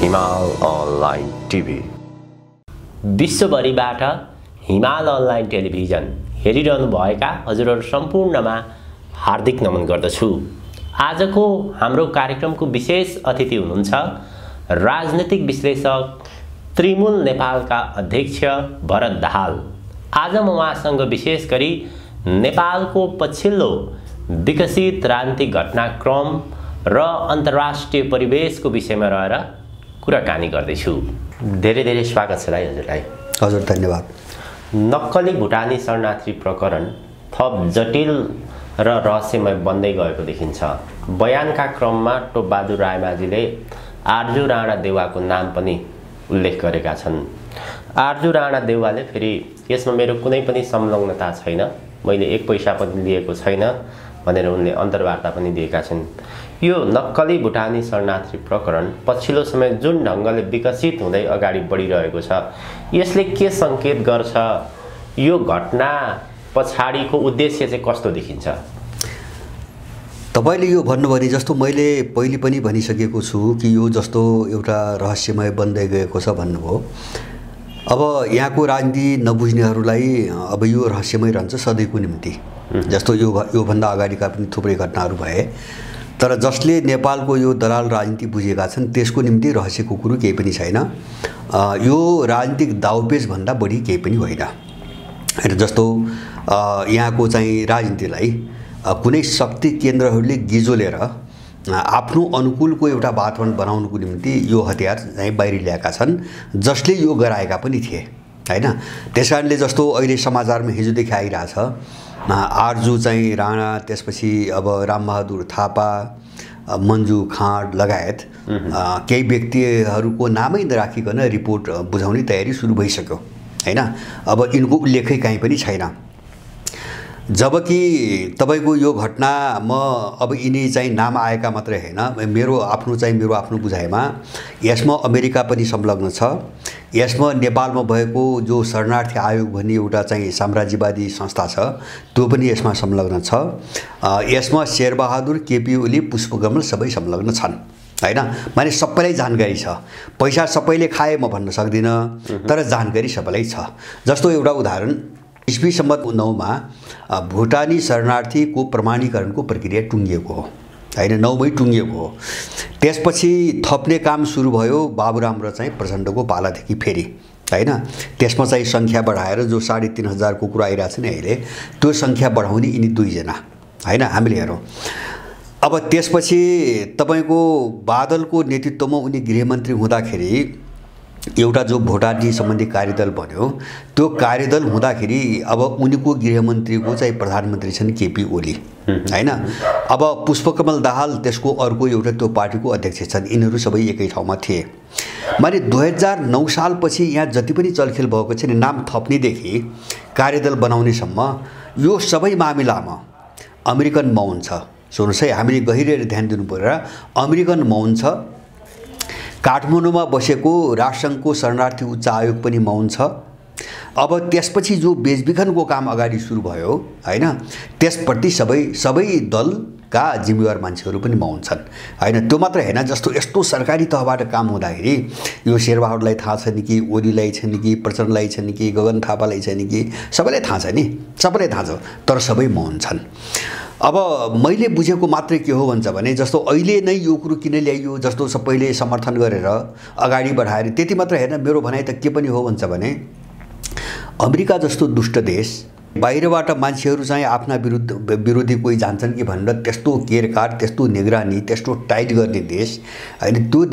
हिमाल online TV. विश्वभरिबाट हिमाल online television हेरिरहनु भएका हजुरहरू सम्पूर्णमा हार्दिक नमन गर्दछु। आजको हाम्रो कार्यक्रमको विशेष अतिथि हुनुहुन्छ राजनीतिक विश्लेषक त्रिमूल नेपालका अध्यक्ष भरत दाहाल। आज म उहाँसँग विशेष गरी नेपालको पछिल्लो विकसित राजनीतिक घटनाक्रम र अन्तर्राष्ट्रिय परिवेशको विषयमा रहेर कुराकानी गर्दैछु। धेरै धेरै स्वागत छ हजुरलाई। हजुर धन्यवाद। नक्कली भुटानी शरणार्थी प्रकरण थप जटिल र रहस्यमय बन्दै गएको देखिन्छ। बयानका क्रममा टोपबहादुर रायमाझीले आर्जु राणा देउवाको नाम पनि उल्लेख गरेका छन्। आर्जु राणा देउवाले फेरि यसमा मेरो कुनै पनि संलग्नता छैन, मैले एक पैसा पनि लिएको छैन भनेर उनले अन्तर्वार्ता पनि दिएका छन्। यो नक्कली भुटानी शरणार्थी प्रकरण पछिल्लो समय जुन ढङ्गले विकसित हुँदै अगाडि बढिरहेको छ, यसले के सङ्केत गर्छ? यो घटना पछाडिको उद्देश्य चाहिँ कस्तो देखिन्छ? तपाईले यो भन्नुभयो जस्तो मैले पहिले पनि भनिसकेको छु कि यो जस्तो एउटा रहस्यमय बन्दै गएको छ भन्नुभयो। अब यहाँको राजनीति नबुझ्नेहरूलाई अब यो रहस्यमय रहन्छ सधैँको निम्ति। जस्तो योभन्दा अगाडिका पनि थुप्रै घटनाहरू भए, तर जसले नेपालको यो दलाल राजनीति बुझेका छन् त्यसको निम्ति रहस्यको कुरो केही पनि छैन। यो राजनीतिक दाउपेच भन्दा बढी केही पनि होइन। जस्तो यहाँको चाहिँ राजनीतिलाई कुनै शक्ति केन्द्रहरूले गिजोलेर आफ्नो अनुकूलको एउटा वातावरण बनाउनुको निम्ति यो हतियार चाहिँ बाहिर ल्याएका छन्, जसले यो गराएका पनि थिए हैन। त्यसकारणले जस्तो अहिले समाचारमा हिजोदेखि आइरहेछ आर्जु चाहिँ राणा, त्यसपछि अब रामबहादुर थापा, मन्जु खाँड लगायत केही व्यक्तिहरूको नामै नराखिकन रिपोर्ट बुझाउने तयारी सुरु भइसक्यो हैन। अब यिनको उल्लेखै कहीँ पनि छैन। जबकि तपाईको यो घटना म अब यिनी चाहिँ नाम आएका मात्रै हैन, मेरो आफ्नो बुझाइमा यसमा अमेरिका पनि संलग्न छ। यसमा नेपालमा भएको जो शरणार्थी आयोग भन्ने एउटा चाहिँ साम्राज्यवादी संस्था छ त्यो पनि यसमा संलग्न छ। यसमा शेरबहादुर, केपी ओली, पुष्पकमल सबै संलग्न छन् हैन। माने सबैलाई जानकारी छ। पैसा सबैले खाए म भन्न सक्दिनँ, तर जानकारी सबैलाई छ। जस्तो एउटा उदाहरण, ईस्वी सम्मत 9 मा भुटानी शरणार्थीको प्रमाणीकरणको प्रक्रिया टुङ्गिएको हो हैन, 9 मै टुङ्गिएको हो। त्यसपछि थप्ने काम सुरु भयो बाबुराम र चाहिँ प्रचण्डको पालादेखि फेरि हैन। त्यसमा चाहिँ सङ्ख्या बढाएर जो 3500 को कुरा आइरहेछ नि अहिले, त्यो सङ्ख्या बढाउने यिनी दुईजना हैन, हामीले हेरौँ। अब त्यसपछि तपाईको बादलको नेतृत्वमा उनी गृहमन्त्री हुँदाखेरि एउटा जो भुटानी सम्बन्धी कार्यदल बन्यो, त्यो कार्यदल हुँदाखेरि अब उनीको गृहमन्त्रीको चाहिँ प्रधानमन्त्री छन् केपी ओली हैन। अब पुष्पकमल दाहाल त्यसको अर्को एउटा त्यो पार्टीको अध्यक्ष छन्। यिनीहरू सबै एकै ठाउँमा थिए। माने 2009 सालपछि यहाँ जति पनि चलखेल भएको छ नि, नाम थप्नेदेखि कार्यदल बनाउनेसम्म यो सबै मामिलामा अमेरिकन मौन छ। सुन्नुहोस् है, हामीले गहिरेर ध्यान दिनु पर्यो। अमेरिकन मौन छ। काठमाडौँमा बसेको राष्ट्रसङ्घको शरणार्थी उच्च आयोग पनि मौन छ। अब त्यसपछि जो बेचबिखनको काम अगाडि सुरु भयो हैन, त्यसप्रति सबै दलका जिम्मेवार मान्छेहरू पनि मौन छन् हैन। त्यो मात्र हैन, जस्तो यस्तो सरकारी तहबाट काम हुँदाखेरि यो शेरबहादुरलाई थाहा छ नि कि, ओलीलाई छ नि कि, प्रचण्डलाई छ नि कि, गगन थापालाई छ नि कि, सबैलाई थाहा छ नि, सबैलाई थाहा छ, तर सबै मौन छन्। अब मैले बुझेको मात्रै के हो भन्छ भने, जस्तो अहिले नै यो कुरो किन ल्याइयो, जस्तो सबैले समर्थन गरेर अगाडि बढाएर त्यति मात्र हैन। मेरो भनाइ त के पनि हो भन्छ भने, अमेरिका जस्तो दुष्ट देश, बाहिरबाट मान्छेहरू चाहिँ आफ्ना विरोधी कोही जान्छन् कि भनेर त्यस्तो केरकार, त्यस्तो निगरानी, त्यस्तो टाइट गर्ने देश हैन। त्यो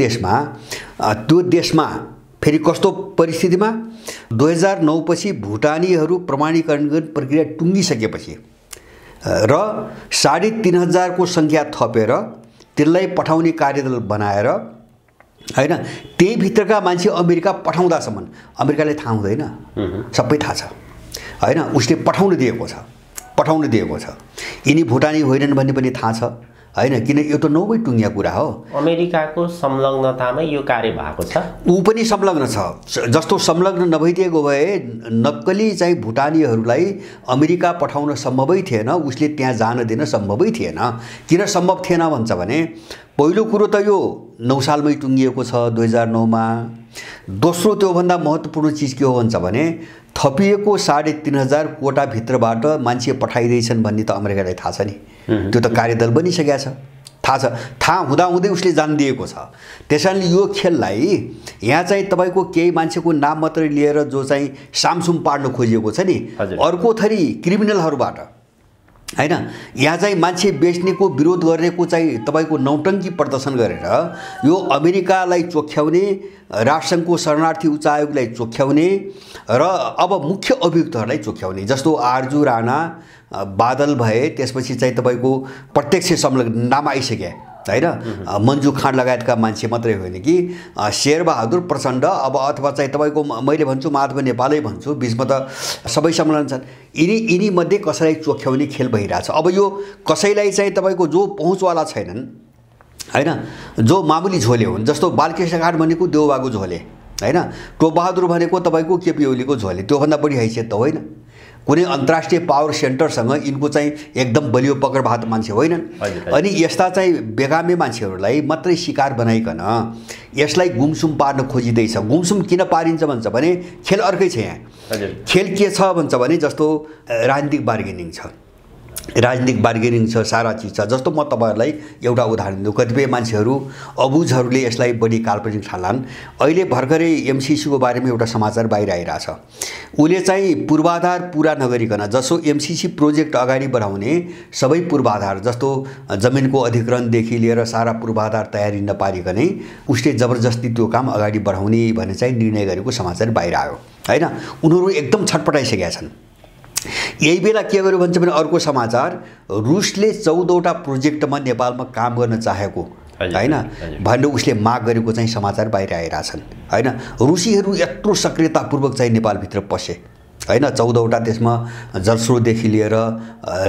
देशमा फेरि कस्तो परिस्थितिमा 2009 पछि भुटानीहरू प्रमाणीकरण प्रक्रिया टुङ्गिसकेपछि र 3500 को सङ्ख्या थपेर त्यसलाई पठाउने कार्यदल बनाएर हैन, त्यही भित्रका मान्छे अमेरिका पठाउँदासम्म अमेरिकाले थाहा हुँदैन, सबै थाहा छ हैन। उसले पठाउन दिएको छ। यिनी भुटानी होइनन् भन्ने पनि थाहा छ हैन, किन यो त नौबै टुङ्गिया कुरा हो। अमेरिकाको संलग्नतामै यो कार्य भएको छ। ऊ पनि संलग्न छ, जस्तो संलग्न नभइदिएको भए नक्कली चाहिँ भुटानीहरूलाई अमेरिका पठाउन सम्भवै थिएन, उसले त्यहाँ जान दिन सम्भवै थिएन। किन सम्भव थिएन भन्छ भने पहिलो कुरो त यो 9 सालमै टुङ्गिएको छ 2009 मा। दोस्रो त्योभन्दा महत्त्वपूर्ण चिज के हो भन्छ भने थपिएको 3,500 कोटाभित्रबाट मान्छे पठाइदैछन् भन्ने त अमेरिकालाई थाहा छ नि। त्यो त कार्यदल बनिसकेको छ, थाहा छ। थाहा हुँदाहुँदै उसले जानिदिएको छ। त्यसैले यो खेललाई यहाँ चाहिँ तपाईँको केही मान्छेको नाम मात्रै लिएर जो चाहिँ सामसुम पार्न खोजिएको छ नि, अर्को थरी क्रिमिनलहरूबाट हैन, यहाँ चाहिँ मान्छे बेच्नेको विरोध गर्नेको चाहिँ तपाईँको नौटङ्की प्रदर्शन गरेर यो अमेरिकालाई चोख्याउने, राष्ट्रसङ्घको शरणार्थी उच्च आयोगलाई चोख्याउने र अब मुख्य अभियुक्तहरूलाई चोख्याउने, जस्तो आरजु राणा, बादल भए, त्यसपछि चाहिँ तपाईँको प्रत्यक्ष संलग्न नाम आइसके हैन, मन्जु खाँड लगायतका मान्छे मात्रै होइन कि शेरबहादुर प्रचण्ड, अब अथवा चाहिँ तपाईँको मैले भन्छु माधव नेपालै भन्छु, बिचमा त सबै सम्मेलन छन्। यिनी मध्ये कसैलाई चोख्याउने खेल भइरहेछ। अब यो कसैलाई चाहिँ तपाईँको जो पहुँचवाला छैनन् हैन, जो मामुली झोले हुन्, जस्तो बालकृष्ण खाँड भनेको देउबाको झोले हैन, टोपबहादुर भनेको तपाईँको केपी ओलीको झोले, त्योभन्दा बढी हैसियत त होइन। कुनै अन्तर्राष्ट्रिय पावर सेन्टरसँग यिनको चाहिँ एकदम बलियो पकडभात मान्छे होइनन्। अनि यस्ता चाहिँ बेगामे मान्छेहरूलाई मात्रै शिकार बनाइकन यसलाई गुमसुम पार्न खोजिँदैछ। गुमसुम किन पारिन्छ भन्छ भने खेल अर्कै छ। यहाँ खेल के छ भन्छ भने जस्तो राजनीतिक बार्गेनिङ छ, राजनीतिक बार्गेनिङ छ, सारा चिज छ। जस्तो म तपाईँहरूलाई एउटा उदाहरण दिन्छु। कतिपय मान्छेहरू अबुझहरूले यसलाई बढी काल्पनिक ठान्लान्। अहिले भर्खरै एमसिसीको बारेमा एउटा समाचार बाहिर आइरहेछ। उसले चाहिँ पूर्वाधार पुरा नगरिकन, जसो एमसिसी प्रोजेक्ट अगाडि बढाउने सबै पूर्वाधार, जस्तो जमिनको अधिग्रहणदेखि लिएर सारा पूर्वाधार तयारी नपारिकनै उसले जबरजस्ती त्यो काम अगाडि बढाउने भन्ने चाहिँ निर्णय गरेको समाचार बाहिर आयो हैन। उनीहरू एकदम छटपटाइसकेका छन्। यही बेला के गर्यो भन्छ भने अर्को समाचार, रुसले 14वटा प्रोजेक्टमा नेपालमा काम गर्न चाहेको हैन भनेर उसले माग गरेको चाहिँ समाचार बाहिर आइरहेछन् हैन। रुसीहरू यत्रो सक्रियतापूर्वक चाहिँ नेपालभित्र पसे हैन। 14वटा त्यसमा जलस्रोतदेखि लिएर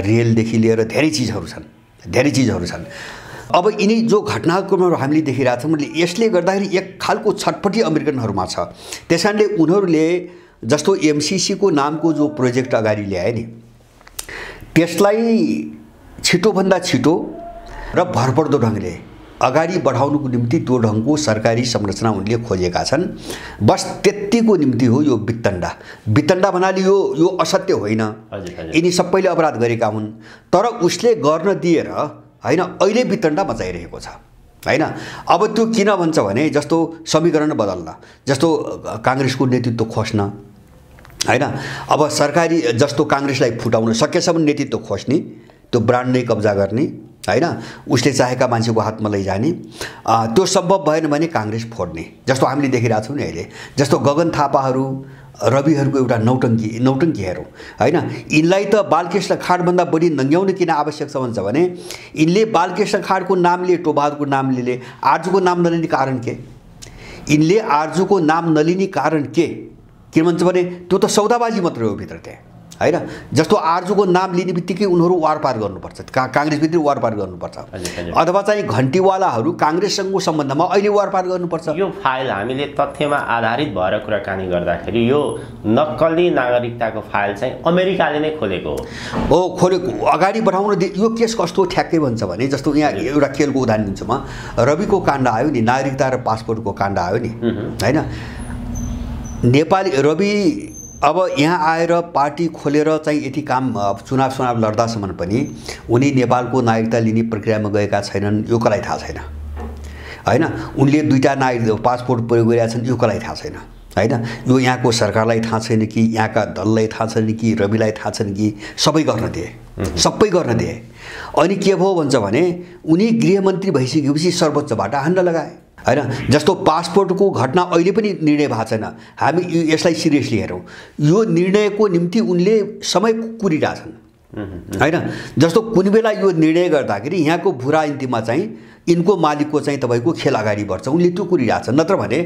रेलदेखि लिएर धेरै चिजहरू छन्। अब यिनी जो घटनाक्रमहरू हामीले देखिरहेछौँ, यसले गर्दाखेरि एक खालको छटपटी अमेरिकनहरूमा छ। त्यसैले उनीहरूले जस्तो एमसिसीको नामको जो प्रोजेक्ट अगाडि ल्याए नि, त्यसलाई छिटोभन्दा छिटो र भरपर्दो ढङ्गले अगाडि बढाउनुको निम्ति त्यो ढङ्गको सरकारी संरचना उनले खोजेका छन्। बस त्यतिको निम्ति हो यो वितण्डा भन्नाले यो असत्य होइन। यिनी सबैले अपराध गरेका हुन्, तर उसले गर्न दिएर हैन अहिले वितण्डा मचाइरहेको छ हैन। अब त्यो किन भन्छ भने जस्तो समीकरण बदल्न, जस्तो काङ्ग्रेसको नेतृत्व खोज्न हैन। अब सरकारी जस्तो काङ्ग्रेसलाई फुटाउन सकेसम्म नेतृत्व खोज्ने, त्यो ब्रान्ड नै कब्जा गर्ने हैन, उसले चाहेका मान्छेको हातमा लैजाने। त्यो सम्भव भएन भने काङ्ग्रेस फोड्ने, जस्तो हामीले देखिरहेछौँ नि अहिले। जस्तो गगन थापाहरू, रविहरूको एउटा नौटङ्की हेरौँ हैन। यिनलाई त बालकृष्ण खाँडभन्दा बढी नङ्ग्याउन किन आवश्यक छ भन्छ भने यिनले बालकृष्ण खाँडको नामले, टोपबहादुरको नामले आरजुको नाम नलिने कारण के? यिनले आरजुको नाम नलिने कारण के? किन भन्छ भने त्यो त सौदाबाजी मात्रै हो भित्र त्यहाँ हैन। जस्तो आरजुको नाम लिने बित्तिकै उनीहरू वारपार गर्नुपर्छ, काङ्ग्रेसभित्र वारपार गर्नुपर्छ, अथवा चाहिँ घन्टीवालाहरू काङ्ग्रेससँगको सम्बन्धमा अहिले वारपार गर्नुपर्छ। यो फाइल हामीले तथ्यमा आधारित भएर कुराकानी गर्दाखेरि यो नक्कली नागरिकताको फाइल चाहिँ अमेरिकाले नै खोलेको हो। खोलेको अगाडि बढाउन यो केस कस्तो ठ्याक्कै भन्छ भने जस्तो यहाँ एउटा खेलको उदाहरण दिन्छु म। रविको काण्ड आयो नि, नागरिकता र पासपोर्टको काण्ड आयो नि हैन। नेपाली रवि अब यहाँ आएर पार्टी खोलेर चाहिँ यति काम चुनाव लड्दासम्म पनि उनी नेपालको नागरिकता लिने प्रक्रियामा गएका छैनन्, यो कसलाई थाहा छैन हैन। उनले 2टा नागरिक पासपोर्ट प्रयोग गरेका छन्, यो कसलाई थाहा छैन हैन। यो यहाँको सरकारलाई थाहा छैन कि यहाँका दललाई थाहा छैन कि रविलाई थाहा छैन कि सबै गर्न दिए। अनि के भयो भन्छ भने उनी गृहमन्त्री भइसकेपछि सर्वोच्चबाट हान्न लगाए हैन। जस्तो पासपोर्टको घटना अहिले पनि निर्णय भएको छैन, हामी यसलाई सिरियसली हेरौँ। यो निर्णयको निम्ति उनले समय कुरिरहेछन् हैन। जस्तो कुनै बेला यो निर्णय गर्दाखेरि यहाँको भू राजनीतिमा चाहिँ यिनको मालिकको चाहिँ तपाईँको खेल अगाडि बढ्छ, उनले त्यो कुरिरहेछ। नत्र भने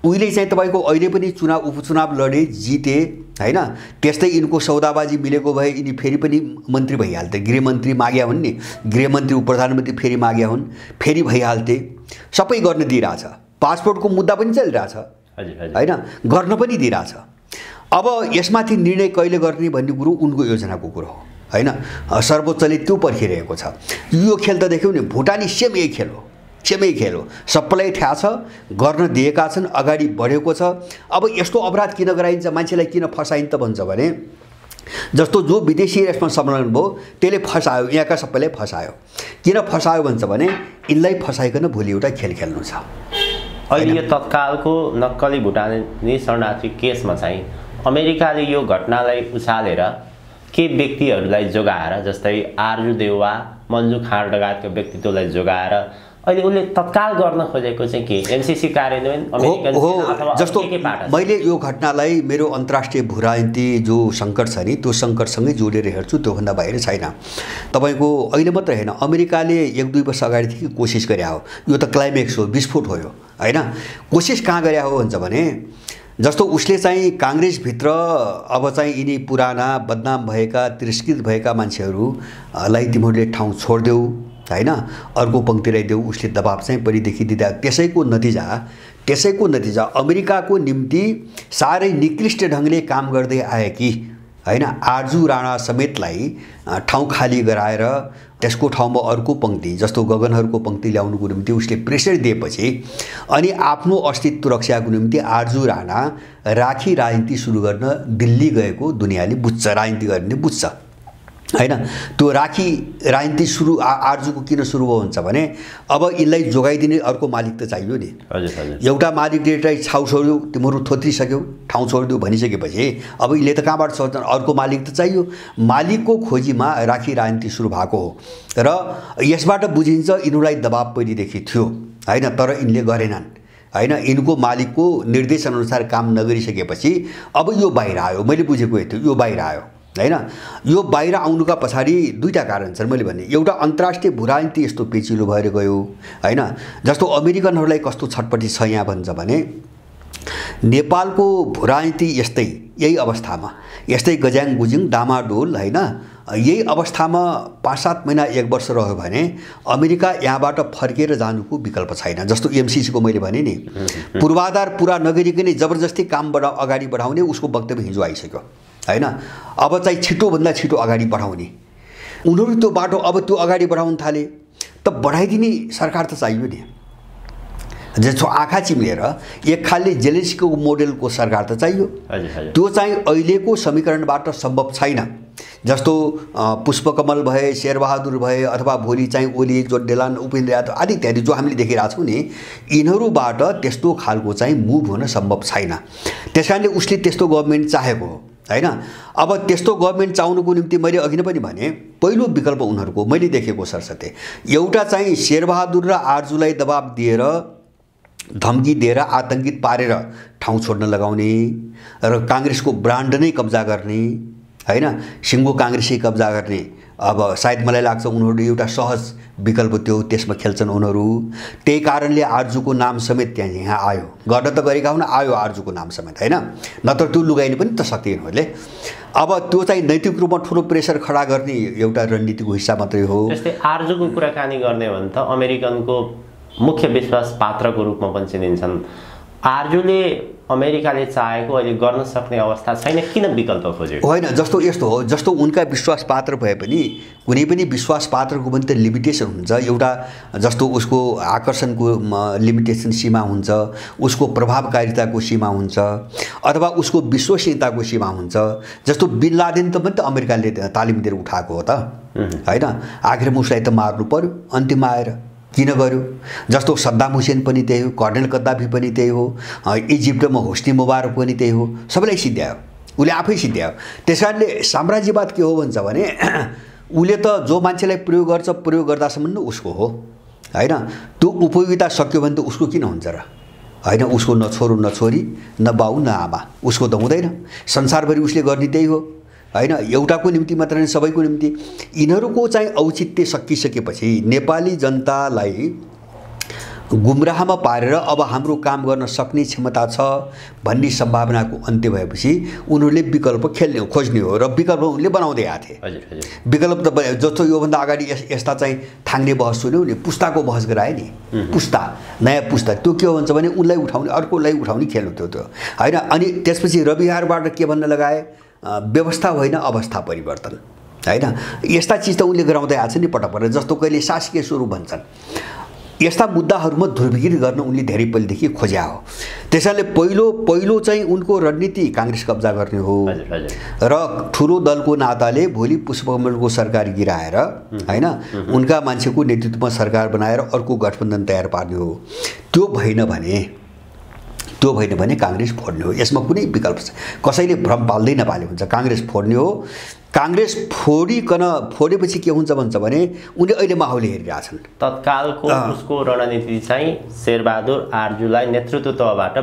उहिले चाहिँ तपाईँको अहिले पनि उपचुनाव लडे, जिते होइन, त्यस्तै यिनको सौदाबाजी मिलेको भए यिनी फेरि पनि मन्त्री भइहाल्थे। गृहमन्त्री माग्या हुन् नि, गृहमन्त्री प्रधानमन्त्री फेरि माग्या हुन्, फेरि भइहाल्थे। सबै गर्न दिइरहेछ। पासपोर्टको मुद्दा पनि चलिरहेछ होइन, गर्न पनि दिइरहेछ। अब यसमाथि निर्णय कहिले गर्ने भन्ने कुरो उनको योजनाको कुरो हो होइन। सर्वोच्चले त्यो पर्खिरहेको छ। यो खेल त देख्यौ नि, भुटानी सेम यही खेल हो, सेमै खेल हो। सबैलाई थाहा छ, गर्न दिएका छन्, अगाडि बढेको छ। अब यस्तो अपराध किन गराइन्छ, मान्छेलाई किन फसाइन्छ भन्छ भने जस्तो जो विदेशी यसमा संलग्न भयो त्यसले फसायो, यहाँका सबैलाई फसायो। किन फसायो भन्छ भने यिनलाई फसाइकन भोलि एउटा खेल खेल्नु छ। अहिले यो तत्कालको नक्कली भुटानी शरणार्थी केसमा चाहिँ अमेरिकाले यो घटनालाई उछालेर के व्यक्तिहरूलाई जोगाएर, जस्तै आर्जु देउवा, मन्जु खाँड लगायतका व्यक्तित्वलाई जोगाएर अहिले उसले तत्काल गर्न खोजेको चाहिँ के एमसिसी कार्यान्वयन अमेरिकन अथवा जस्तो के पाटा? मैले यो घटनालाई मेरो अन्तर्राष्ट्रिय भूराजनीति जो सङ्कट छ नि, त्यो सङ्कटसँगै जोडेर हेर्छु, त्योभन्दा बाहिर छैन। तपाईँको अहिले मात्र होइन, अमेरिकाले 1-2 वर्ष अगाडिदेखि कोसिस गरे हो। यो त क्लाइमेक्स हो, विस्फोट हो यो होइन। कोसिस कहाँ गरे हो भन्छ भने जस्तो उसले चाहिँ काङ्ग्रेसभित्र अब चाहिँ यिनी पुराना बदनाम भएका, तिरस्कृत भएका मान्छेहरूलाई तिमीहरूले ठाउँ छोडिदेऊ होइन, अर्को पङ्क्तिलाई देऊ, उसले दबाब चाहिँ परिदेखि दिँदा त्यसैको नतिजा अमेरिकाको निम्ति साह्रै निकृष्ट ढङ्गले काम गर्दै आए कि होइन। आर्जु राणा समेतलाई ठाउँ खाली गराएर त्यसको ठाउँमा अर्को पङ्क्ति जस्तो गगनहरूको पङ्क्ति ल्याउनुको निम्ति उसले प्रेसर दिएपछि अनि आफ्नो अस्तित्व रक्षाको निम्ति आर्जु राणा राखी राजनीति सुरु गर्न दिल्ली गएको दुनियाँले बुझ्छ, राजनीति गर्ने बुझ्छ होइन। त्यो राखी राजनीति सुरु आर्जुको किन सुरु भयो भन्छ भने अब यिनलाई जोगाइदिने अर्को मालिक त चाहियो नि। एउटा मालिकले छाउ छोड्यो, तिमीहरू थोत्रिसक्यौ, ठाउँ छोडिदियो भनिसकेपछि अब यिनले त कहाँबाट छोड्छन्, अर्को मालिक त चाहियो। मालिकको खोजीमा राखी राजनीति सुरु भएको हो र यसबाट बुझिन्छ यिनीहरूलाई दबाब पहिलेदेखि थियो होइन, तर यिनले गरेनन् होइन। यिनको मालिकको निर्देशनअनुसार काम नगरिसकेपछि अब यो बाहिर आयो। मैले बुझेको यति यो बाहिर आयो होइन। यो बाहिर आउनुका पछाडि दुईटा कारण छन् मैले भने। एउटा अन्तर्राष्ट्रिय भूराजनीति यस्तो पेचिलो भएर गयो होइन। जस्तो अमेरिकनहरूलाई कस्तो छटपटी छ यहाँ भन्छ भने नेपालको भूराजनीति यही अवस्थामा, यस्तै गज्याङ गुजिङ डामाडोल होइन, यही अवस्थामा 5-7 महिना 1 वर्ष रह्यो भने अमेरिका यहाँबाट फर्केर जानुको विकल्प छैन। जस्तो एमसिसीको मैले भने नि, पूर्वाधार पुरा नगरिकनै जबरजस्ती काम अगाडि बढाउने उसको वक्तव्य हिजो आइसक्यो होइन। अब चाहिँ छिटोभन्दा छिटो अगाडि बढाउने उनीहरू त्यो बाटो अब त्यो अगाडि बढाउन थाले त बढाइदिने सरकार त चाहियो नि। जस्तो आँखा चिम्लेर एक खालले जेलेन्स्कीको मोडेलको सरकार त चाहियो। त्यो चाहिँ अहिलेको समीकरणबाट सम्भव छैन। जस्तो पुष्पकमल भए, शेरबहादुर भए अथवा भोलि चाहिँ ओली, जोडेलान, उपेन्द्र यादव आदि इत्यादि जो हामीले देखिरहेछौँ नि, यिनीहरूबाट त्यस्तो खालको चाहिँ मुभ हुन सम्भव छैन। त्यस कारणले उसले त्यस्तो गभर्मेन्ट चाहेको हो होइन। अब त्यस्तो गभर्मेन्ट चाउनुको निम्ति मैले अघि नै पनि भने पहिलो विकल्प उनीहरूको मैले देखेको सरसते एउटा चाहिँ शेरबहादुर र आर्जुलाई दबाब दिएर, धम्की दिएर, आतंकित पारेर ठाउँ छोड्न लगाउने र काङ्ग्रेसको ब्रान्ड नै कब्जा गर्ने होइन, सिङ्गो काङ्ग्रेसै कब्जा गर्ने। अब सायद मलाई लाग्छ उनीहरू एउटा सहज विकल्प त्यो, त्यसमा खेल्छन् उनीहरू। त्यही कारणले आर्जुको नाम समेत यहाँ आयो। गर्न त गरेका हुन्, आयो आर्जुको नाम समेत होइन, नत्र त्यो लुगाइनु पनि त सक्दैन उनीहरूले। अब त्यो चाहिँ नैतिक रूपमा ठुलो प्रेसर खडा गर्ने एउटा रणनीतिको हिस्सा मात्रै हो। जस्तै आर्जुको कुराकानी गर्ने हो भने त अमेरिकनको मुख्य विश्वास पात्रको रूपमा पनि चिनिन्छन्। आर्जुले अमेरिकाले चाहेको अहिले गर्न सक्ने अवस्था छैन, किन विकल्प खोजेको होइन? जस्तो यस्तो हो, जस्तो उनका विश्वास पात्र भए पनि कुनै पनि विश्वास पात्रको पनि त लिमिटेसन हुन्छ। एउटा जस्तो उसको आकर्षणको लिमिटेसन सीमा हुन्छ, उसको प्रभावकारिताको सीमा हुन्छ, अथवा उसको विश्वसनीयताको सीमा हुन्छ। जस्तो बिन लादेन त पनि त अमेरिकाले तालिम दिएर उठाएको हो त होइन। आखिरमा उसलाई त मार्नु पर्यो अन्तिममा आएर, किन गर्यो? जस्तो सद्दाम हुसेन पनि त्यही हो, कर्नेल गद्दाफी पनि त्यही हो, इजिप्टमा होस्नी मुबारक पनि त्यही हो, सबैलाई सिद्ध्यायो, उसले आफै सिद्ध्यायो। त्यस कारणले साम्राज्यवाद के हो भन्छ भने उसले त जो मान्छेलाई प्रयोग गर्छ, प्रयोग गर्दासम्म न उसको हो होइन। त्यो उपयोगिता सक्यो भने त उसको किन हुन्छ र होइन? उसको न छोरो न छोरी, न बाउ न आमा, उसको त हुँदैन। संसारभरि उसले गर्ने त्यही हो होइन। एउटाको निम्ति मात्र नै सबैको निम्ति। यिनीहरूको चाहिँ औचित्य सकिसकेपछि नेपाली जनतालाई गुमराहमा पारेर अब हाम्रो काम गर्न सक्ने क्षमता छ भन्ने सम्भावनाको अन्त्य भएपछि उनीहरूले विकल्प खोज्ने हो र विकल्प उनले बनाउँदै आथे। विकल्प त जस्तो योभन्दा अगाडि यस्ता चाहिँ थाङ्ने बहस सुन्यो नि, पुस्ताको बहस गराए नि, पुस्ता नयाँ पुस्ता, त्यो के हो भन्छ भने उनलाई उठाउने अर्कोलाई उठाउने खेल हो त्यो होइन। अनि त्यसपछि रविहारबाट के भन्न लगाए, व्यवस्था होइन अवस्था परिवर्तन होइन। यस्ता चिज त उनले गराउँदै आएको छ नि पटक पटक, जस्तो कहिले शासकीय स्वरूप भन्छन्। यस्ता मुद्दाहरूमा ध्रुवीकृत गर्न उनले धेरै पहिलेदेखि खोज्या हो। त्यसैले पहिलो चाहिँ उनको रणनीति काङ्ग्रेस कब्जा गर्ने हो र ठुलो दलको नाताले भोलि पुष्पकमलको सरकार गिराएर होइन उनका मान्छेको नेतृत्वमा सरकार बनाएर अर्को गठबन्धन तयार पार्ने हो। त्यो भएन भने काङ्ग्रेस फोड्ने हो। यसमा कुनै विकल्प छ, कसैले भ्रम पाल्दै नपाले हुन्छ, काङ्ग्रेस फोड्ने हो। काङ्ग्रेस फोडेपछि के हुन्छ भन्छ भने उनले अहिले माहौल हेरिरहेछन्। तत्कालको उसको रणनीति चाहिँ शेरबहादुर आर्जुलाई नेतृत्व तहबाट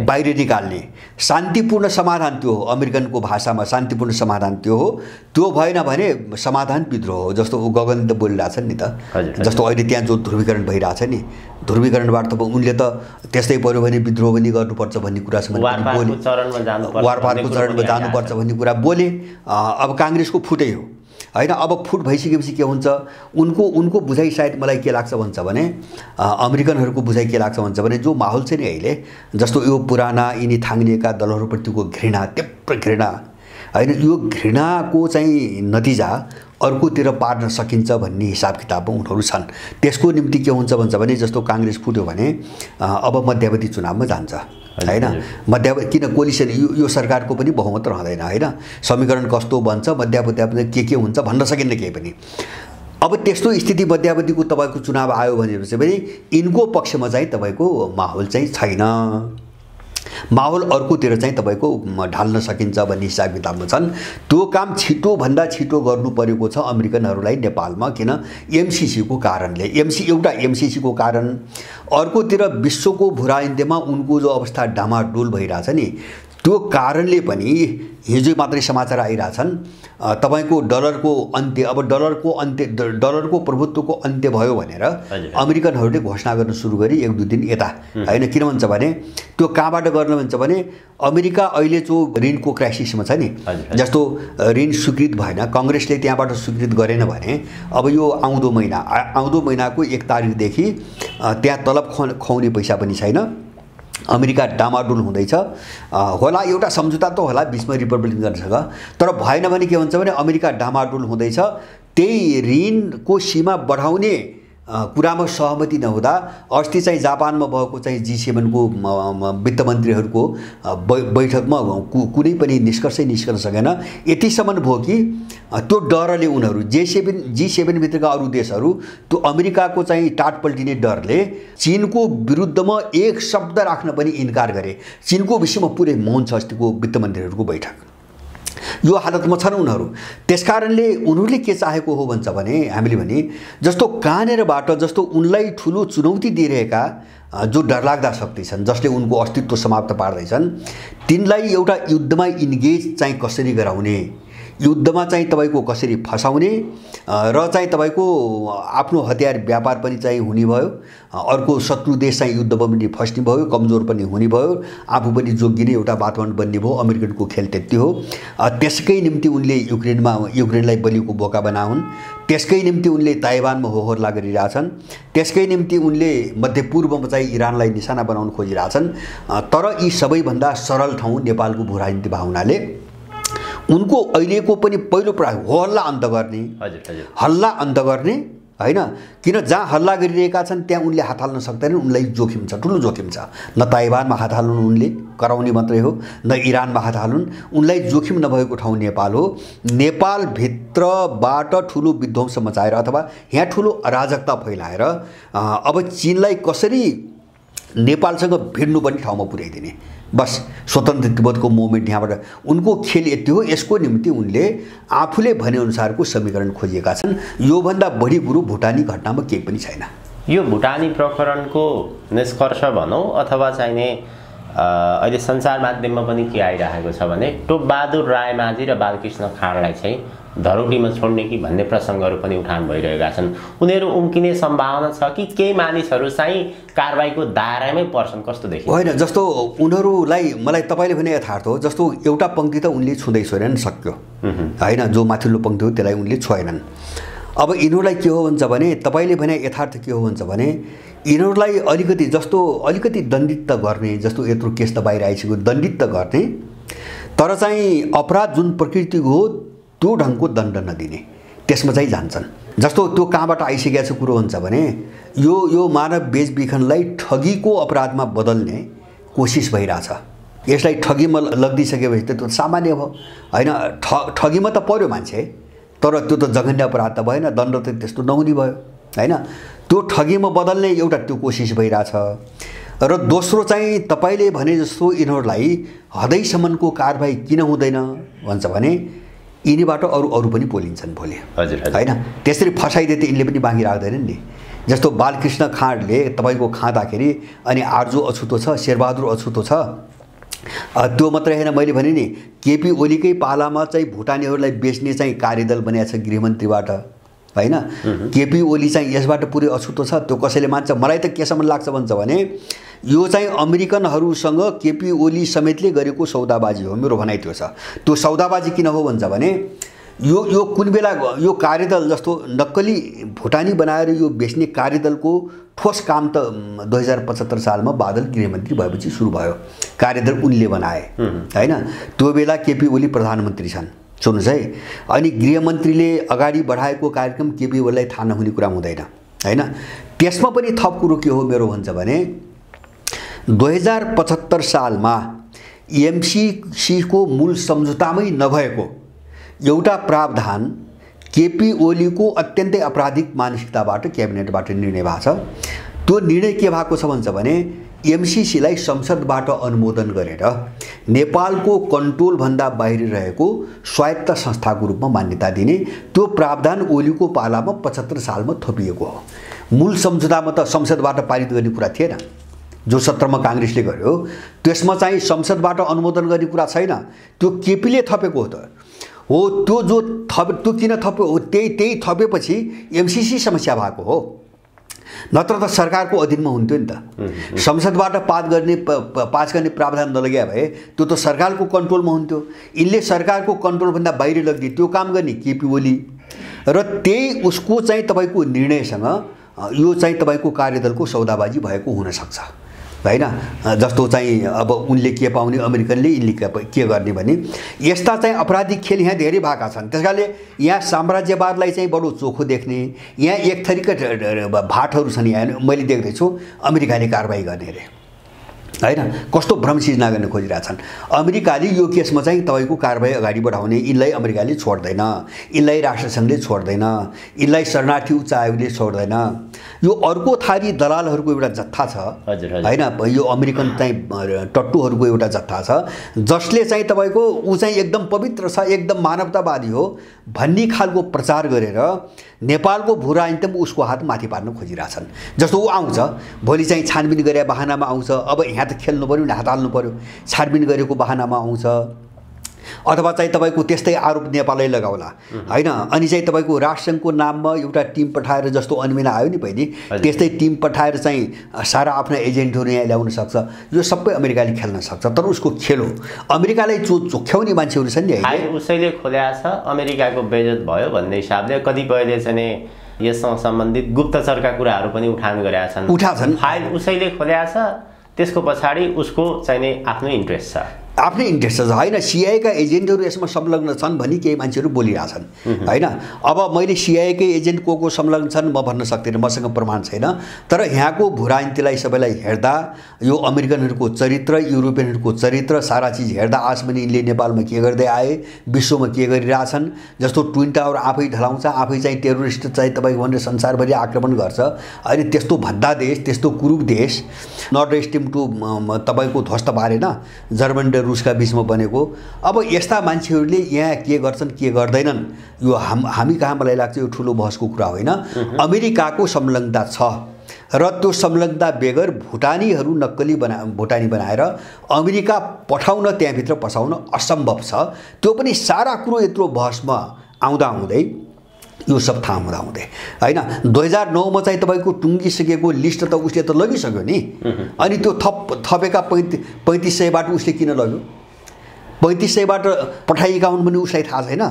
बाहिर निकाल्ने शान्तिपूर्ण समाधान त्यो हो। अमेरिकनको भाषामा शान्तिपूर्ण समाधान त्यो हो। त्यो भएन भने समाधान विद्रोह हो। जस्तो ऊ गगन त बोलिरहेछन् नि त, जस्तो अहिले त्यहाँ जो ध्रुवीकरण भइरहेछ नि, ध्रुवीकरणबाट त उनले त त्यस्तै पर्यो भने विद्रोह पनि गर्नुपर्छ भन्ने कुरासम्म बोले, वारपारको चरणमा जानुपर्छ भन्ने कुरा बोले। अब काङ्ग्रेसको फुटै हो होइन। अब फुट भइसकेपछि के हुन्छ, उनको बुझाइ सायद मलाई के लाग्छ भन्छ भने अमेरिकनहरूको बुझाइ के लाग्छ भन्छ भने जो माहौल छ नि अहिले, जस्तो यो पुराना यिनी थाङ्निएका दलहरूप्रतिको घृणा, तीव्र घृणा होइन, यो घृणाको चाहिँ नतिजा अर्कोतिर पार्न सकिन्छ भन्ने हिसाब किताबमा उनीहरू छन्। त्यसको निम्ति के हुन्छ भन्छ भने जस्तो काङ्ग्रेस फुट्यो भने अब मध्यावधि चुनावमा जान्छ होइन। मध्यावधि किन कोलिसन यो सरकारको पनि बहुमत रहँदैन होइन। समीकरण कस्तो बन्छ, मध्यावधि के हुन्छ भन्न सकिन्न केही पनि। अब त्यस्तो स्थिति मध्यावधिको तपाईँको चुनाव आयो भनेपछि पनि यिनको पक्षमा चाहिँ तपाईँको माहौल चाहिँ छैन, माहौल अर्कोतिर चाहिँ तपाईँको ढाल्न सकिन्छ भन्ने हिसाब किताबमा छन्। त्यो काम छिटोभन्दा छिटो गर्नु परेको छ अमेरिकनहरूलाई नेपालमा, किन एमसिसीको कारणले। एमसिसीको कारण, अर्कोतिर विश्वको भूराजनीतिमा उनको जो अवस्था डामाडोल भइरहेछ नि, त्यो कारणले पनि हिजो मात्रै समाचार आइरहेछन् तपाईँको डलरको अन्त्य, अब डलरको प्रभुत्वको अन्त्य भयो भनेर अमेरिकनहरूले घोषणा गर्न सुरु गरे 1-2 दिन यता होइन। किन भन्छ भने त्यो कहाँबाट गर्न भन्छ भने अमेरिका अहिले जो ऋणको क्राइसिसमा छ नि, जस्तो ऋण स्वीकृत भएन, काङ्ग्रेसले त्यहाँबाट स्वीकृत गरेन भने अब यो आउँदो महिनाको 1 तारिकदेखि त्यहाँ तलब खुवाउने पैसा पनि छैन। अमेरिका डामाडोल हुँदैछ होला। एउटा सम्झौता त होला बिचमा रिपब्लिकनसँग, तर भएन भने के हुन्छ भने अमेरिका डामाडोल हुँदैछ। त्यही ऋणको सीमा बढाउने कुरामा सहमति नहुँदा अस्ति चाहिँ जापानमा भएको चाहिँ G7 को वित्त मन्त्रीहरूको बैठकमा कुनै पनि निष्कर्षै निस्कन सकेन। यतिसम्म भयो कि त्यो डरले उनीहरू G7 भित्रका अरू देशहरू त्यो अमेरिकाको चाहिँ टाट पल्टिने डरले चीनको विरुद्धमा एक शब्द राख्न पनि इन्कार गरे। चीनको विषयमा पुरै मौन छ अस्तिको वित्त मन्त्रीहरूको बैठक। यो हालतमा छन् उनीहरू। त्यसकारणले उनीहरूले के चाहेको हो भन्छ भने हामीले भने जस्तो कहाँनिरबाट जस्तो उनलाई ठुलो चुनौती दिइरहेका जो डरलाग्दा शक्ति छन्, जसले उनको अस्तित्व समाप्त पार्दैछन्, तिनलाई एउटा युद्धमा इन्गेज चाहिँ कसरी गराउने, युद्धमा चाहिँ तपाईँको कसरी फसाउने र चाहिँ तपाईँको आफ्नो हतियार व्यापार पनि चाहिँ हुने भयो, अर्को शत्रु देश चाहिँ युद्धमा पनि फस्ने भयो, कमजोर पनि हुने भयो, आफू पनि जोगिने एउटा वातावरण बन्ने भयो। अमेरिकनको खेल त्यति हो। त्यसकै निम्ति उनले युक्रेनलाई बलियोको बोका बनाउन्, त्यसकै निम्ति उनले ताइवानमा होहल्ला गरिरहेछन्, त्यसकै निम्ति उनले मध्यपूर्वमा चाहिँ इरानलाई निशाना बनाउन खोजिरहेछन्। तर यी सबैभन्दा सरल ठाउँ नेपालको भूराजनीति भावनाले उनको अहिलेको पनि पहिलो प्रायोरिटी हो हल्ला अन्त गर्ने होइन। किन जहाँ हल्ला गरिरहेका छन् त्यहाँ उनले हात हाल्न सक्दैनन्, उनलाई जोखिम छ, ठुलो जोखिम छ। न ताइवानमा हात हाल्नु उनले कराउने मात्रै हो, न इरानमा हात हाल्नुन्, उनलाई जोखिम नभएको ठाउँ नेपाल हो। नेपालभित्रबाट ठुलो विध्वंस मचाएर अथवा यहाँ ठुलो अराजकता फैलाएर अब चीनलाई कसरी नेपालसँग भिड्नु पनि ठाउँमा पुर्याइदिने, बस स्वतन्त्र तिब्बतको मुभमेन्ट यहाँबाट उनको खेल यति हो। यसको निम्ति उनले आफूले भनेअनुसारको समीकरण खोजिएका छन्। योभन्दा बढी कुरो भुटानी घटनामा केही पनि छैन। यो भुटानी प्रकरणको निष्कर्ष भनौँ अथवा चाहिने अहिले सञ्चार माध्यममा पनि के आइरहेको छ भने टोपबहादुर रायमाझी र बालकृष्ण खाँडलाई चाहिँ धरोटीमा छोड्ने कि भन्ने प्रसङ्गहरू पनि उठान भइरहेका छन्। उनीहरू उम्किने सम्भावना छ कि केही मानिसहरू चाहिँ कारबाहीको दायरामै पर्छन्, कस्तो देखिन्छ? होइन, जस्तो उनीहरूलाई मलाई तपाईँले भने यथार्थ हो। जस्तो एउटा पङ्क्ति त उनले छुँदै छोएनन्, सक्यो होइन, जो माथिल्लो पङ्क्ति हो त्यसलाई उनले छोएनन्। अब यिनीहरूलाई के हो भन्छ भने, तपाईँले भने यथार्थ के हो भन्छ भने, यिनीहरूलाई अलिकति दण्डित त गर्ने, जस्तो यत्रो केस त बाहिर आइसक्यो, दण्डित त गर्ने, तर चाहिँ अपराध जुन प्रकृतिको हो त्यो ढङ्गको दण्ड नदिने, त्यसमा चाहिँ जान्छन्। जस्तो त्यो कहाँबाट आइसकेको छ कुरो हुन्छ भने, यो मानव बेचबिखनलाई ठगीको अपराधमा बदल्ने कोसिस भइरहेछ। यसलाई ठगीमा लगिदिइसकेपछि त त्यो सामान्य भयो होइन, ठगीमा त पर्यो मान्छे, तर त्यो त जघन्य अपराध त भएन, दण्ड त त्यस्तो नहुने भयो होइन। त्यो ठगीमा बदल्ने एउटा त्यो कोसिस भइरहेछ। र दोस्रो चाहिँ तपाईँले भने जस्तो यिनीहरूलाई हदैसम्मको कारबाही किन हुँदैन भन्छ भने, यिनीबाट अरू पनि पोलिन्छन् भोलि होइन। त्यसरी फसाइदिए त यिनले पनि बाँकी राख्दैनन् नि। जस्तो बालकृष्ण खाँडले तपाईँको खाँदाखेरि अनि आर्जु अछुतो छ, शेरबहादुर अछुतो छ, त्यो मात्रै होइन, मैले भने नि केपी ओलीकै पालामा चाहिँ भुटानीहरूलाई बेच्ने चाहिँ कार्यदल बनिएको छ गृहमन्त्रीबाट होइन। केपी ओली चाहिँ यसबाट पुरै अछुतो छ, त्यो कसैले मान्छ? मलाई त केसम्म लाग्छ भन्छ भने, यो चाहिँ अमेरिकनहरूसँग केपी ओली समेतले गरेको सौदाबाजी हो, मेरो भनाइ त्यो छ। त्यो सौदाबाजी किन हो भन्छ भने, यो कुन बेला यो कार्यदल जस्तो नक्कली भुटानी बनाएर यो बेच्ने कार्यदलको ठोस काम त 2075 सालमा बादल गृहमन्त्री भएपछि सुरु भयो। कार्यदल उनले बनाए होइन। त्यो बेला केपी ओली प्रधानमन्त्री छन्, सुन्नुहोस् है। अनि गृहमन्त्रीले अगाडि बढाएको कार्यक्रम केपी ओलीलाई थाहा नहुने कुरा हुँदैन होइन। त्यसमा पनि थप कुरो के हो मेरो भन्छ भने, 2075 सालमा एमसीसीको मूल सम्झौतामै नभएको एउटा प्रावधान केपी ओलीको अत्यन्तै आपराधिक मानसिकताबाट क्याबिनेटबाट निर्णय भएको छ। त्यो निर्णय के भएको छ भन्छ भने, एमसीसीलाई संसदबाट अनुमोदन गरेर नेपालको कन्ट्रोलभन्दा बाहिर रहेको स्वायत्त संस्थाको रूपमा मान्यता दिने त्यो प्रावधान ओलीको पालामा 75 सालमा थपिएको हो। मूल सम्झौतामा त संसदबाट पारित गर्ने कुरा थिएन, जो सत्रमा काङ्ग्रेसले गर्यो त्यसमा चाहिँ संसदबाट अनुमोदन गर्ने कुरा छैन, त्यो केपीले थपेको हो। त हो त्यो किन थप्यो हो, त्यही थपेपछि एमसीसी समस्या भएको हो, नत्र त सरकारको अधीनमा हुन्थ्यो नि त। संसदबाट पास गर्ने प्रावधान नलग्या भए त्यो त सरकारको कन्ट्रोलमा हुन्थ्यो। यिनले सरकारको कन्ट्रोलभन्दा बाहिर लगिदिए, त्यो काम गर्ने केपी ओली, र त्यही उसको चाहिँ तपाईँको निर्णयसँग यो चाहिँ तपाईँको कार्यदलको सौदाबाजी भएको हुनसक्छ होइन। जस्तो चाहिँ अब उनले के पाउने, अमेरिकनले यिनले के गर्ने भने, यस्ता चाहिँ आपराधिक खेल यहाँ धेरै भएका छन्। त्यस कारणले यहाँ साम्राज्यवादलाई चाहिँ बडो चोखो देख्ने, यहाँ एक थरीका भाटहरू छन्। यहाँ मैले देख्दैछु अमेरिकाले कारबाही गर्ने अरे होइन, कस्तो भ्रम सिर्जना गर्न खोजिरहेछन्। अमेरिकाले यो केसमा चाहिँ तपाईँको कारबाही अगाडि बढाउने, यिनलाई अमेरिकाले छोड्दैन, यिनलाई राष्ट्रसङ्घले छोड्दैन, यिनलाई शरणार्थी उच्च आयोगले छोड्दैन। यो अर्को थारी दलालहरूको एउटा जत्था छ होइन, यो अमेरिकन चाहिँ टट्टुहरूको एउटा जत्था छ, जसले चाहिँ तपाईँको ऊ चाहिँ एकदम पवित्र छ, एकदम मानवतावादी हो भन्ने खालको प्रचार गरेर नेपालको भू राजनीतिमा उसको हात माथि पार्न खोजिरहेछन्। जस्तो ऊ आउँछ भोलि चाहिँ छानबिन गरे बहानामा आउँछ, अब यहाँ त खेल्नु पऱ्यो नि, हात हाल्नु पऱ्यो, छानबिन गरेको बहानामा आउँछ, अथवा चाहिँ तपाईँको त्यस्तै आरोप नेपाललाई लगाउला होइन। अनि चाहिँ तपाईँको राष्ट्रसङ्घको नाममा एउटा टिम पठाएर, जस्तो अनिमेना आयो नि पहिले, त्यस्तै टिम पठाएर चाहिँ सारा आफ्ना एजेन्टहरू यहाँ ल्याउन सक्छ। यो सबै अमेरिकाले खेल्न सक्छ, तर उसको खेल हो। अमेरिकालाई चोख्याउने मान्छेहरू छन् नि, उसैले खोल्या छ, अमेरिकाको बेइज्जत भयो भन्ने हिसाबले कतिपयले चाहिँ यससँग सम्बन्धित गुप्तचरका कुराहरू पनि उठाएका छन्। फाइल उसैले खोल्या छ, त्यसको पछाडि उसको चाहिँ आफ्नो इन्ट्रेस्ट छ, आफ्नै इन्ट्रेस्ट छ होइन। सिआइएका एजेन्टहरू यसमा संलग्न छन् भनी केही मान्छेहरू बोलिरहेछन् होइन। अब मैले सिआइएकै एजेन्ट को संलग्न छन् म भन्न सक्दिनँ, मसँग प्रमाण छैन। तर यहाँको भू राजनीतिलाई सबैलाई हेर्दा, यो अमेरिकनहरूको चरित्र, युरोपियनहरूको चरित्र, सारा चिज हेर्दा आजसम्म यिनले नेपालमा के गर्दै आए, विश्वमा के गरिरहेछन्। जस्तो ट्विन टावर आफै ढलाउँछ, आफै चाहिँ टेरोरिस्ट चाहिँ तपाईँको भनेर संसारभरि आक्रमण गर्छ। अनि त्यस्तो भद्दा देश, त्यस्तो कुरूप देश, नर्थ स्ट्रिम 2 तपाईँको ध्वस्त पारेन, जर्मनी र रुसका बीचमा बनेको। अब यस्ता मान्छेहरूले यहाँ के गर्छन् के गर्दैनन्, यो हामी कहाँ मलाई लाग्छ यो ठुलो बहसको कुरा होइन। अमेरिकाको संलग्नता छ र त्यो संलग्नता बेगर भुटानीहरू नक्कली भुटानी बनाएर अमेरिका पठाउन, त्यहाँभित्र पसाउन असम्भव छ। त्यो पनि सारा कुरो यत्रो बहसमा आउँदै यो सब थाहा हुँदाहुँदै होइन 2009 मा चाहिँ तपाईँको टुङ्गिसकेको लिस्ट त उसले त लगिसक्यो नि। अनि त्यो थपेका 3500बाट उसले किन लग्यो? 3500बाट पठाइएका हुन् भने उसलाई थाहा छैन,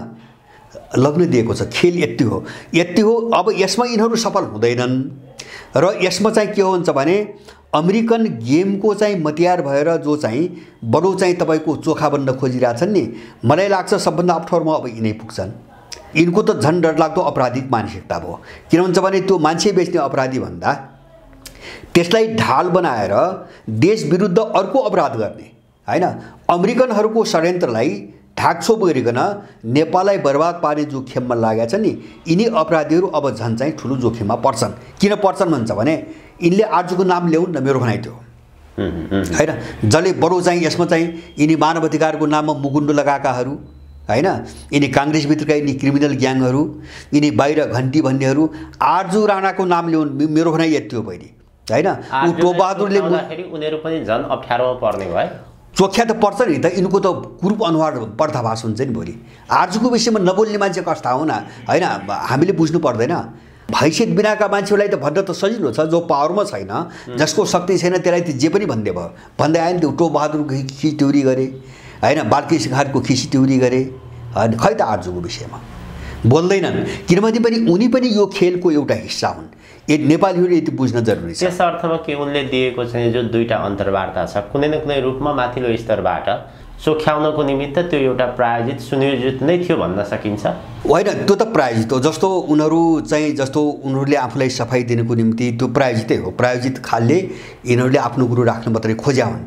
लग्न दिएको छ। खेल यति हो। अब यसमा यिनीहरू सफल हुँदैनन् र यसमा चाहिँ के हुन्छ भने अमेरिकन गेमको चाहिँ मतियार भएर जो चाहिँ बडो चाहिँ तपाईँको चोखा बन्न खोजिरहेछन् नि, मलाई लाग्छ सबभन्दा अप्ठ्यारोमा अब यिनै पुग्छन्। यिनको त झन् डरलाग्दो अपराधिक मानसिकता भयो। किन हुन्छ भने त्यो मान्छे बेच्ने अपराधी भन्दा त्यसलाई ढाल बनाएर देश विरुद्ध अर्को अपराध गर्ने होइन, अमेरिकनहरूको षड्यन्त्रलाई ढाकछोप गरिकन नेपाललाई बर्बाद पार्ने जो खेममा लागेका छन् नि, यिनी अपराधीहरू अब झन् चाहिँ ठुलो जोखिममा पर्छन्। किन पर्छन् भन्छ भने यिनले आजको नाम ल्याउन् न मेरो भनाइ थियो होइन। जसले बडो चाहिँ यसमा चाहिँ यिनी मानव अधिकारको नाममा मुकुण्डो लगाएकाहरू होइन, यिनी काङ्ग्रेसभित्रका यिनी क्रिमिनल ग्याङहरू, यिनी बाहिर घन्टी भन्नेहरू, आरजु राणाको नाम ल्याउन् मेरो भनाइ यति हो पहिले होइन। ऊ टोपबहादुरले उनीहरू पनि झन् अप्ठ्यारोमा पर्ने भयो। चोख्या त पर्छ नि त, यिनको त कुरूप अनुहार पर्दाभास हुन्छ नि भोलि। आरजुको विषयमा नबोल्ने मान्छे कस्ता हुन् होइन, हामीले बुझ्नु पर्दैन। हैसियत बिनाका मान्छेलाई त भन्न त सजिलो छ, जो पावरमा छैन, जसको शक्ति छैन त्यसलाई त जे पनि भन्दै भयो। भन्दै आयो नि त्यो टोपबहादुरको खिचिट्युरी गरे होइन, बालकृष्ण खाँडको खिचिट्युरी गरे होइन, खै त आरजुको विषयमा बोल्दैनन्। किनभने पनि उनी पनि यो खेलको एउटा हिस्सा हुन्। नेपालीहरूले यति बुझ्न जरुरी छ। त्यस अर्थमा के उनले दिएको चाहिँ जो दुईटा अन्तर्वार्ता छ, कुनै न कुनै रूपमा माथिल्लो स्तरबाट चोख्याउनको निमित्त त्यो एउटा प्रायोजित सुनियोजित नै थियो भन्न सकिन्छ? होइन, त्यो त प्रायोजित हो। जस्तो उनीहरूले आफूलाई सफाई दिनको निम्ति त्यो प्रायोजितै हो। प्रायोजित खालले यिनीहरूले आफ्नो कुरो राख्न मात्रै खोज्या हुन्।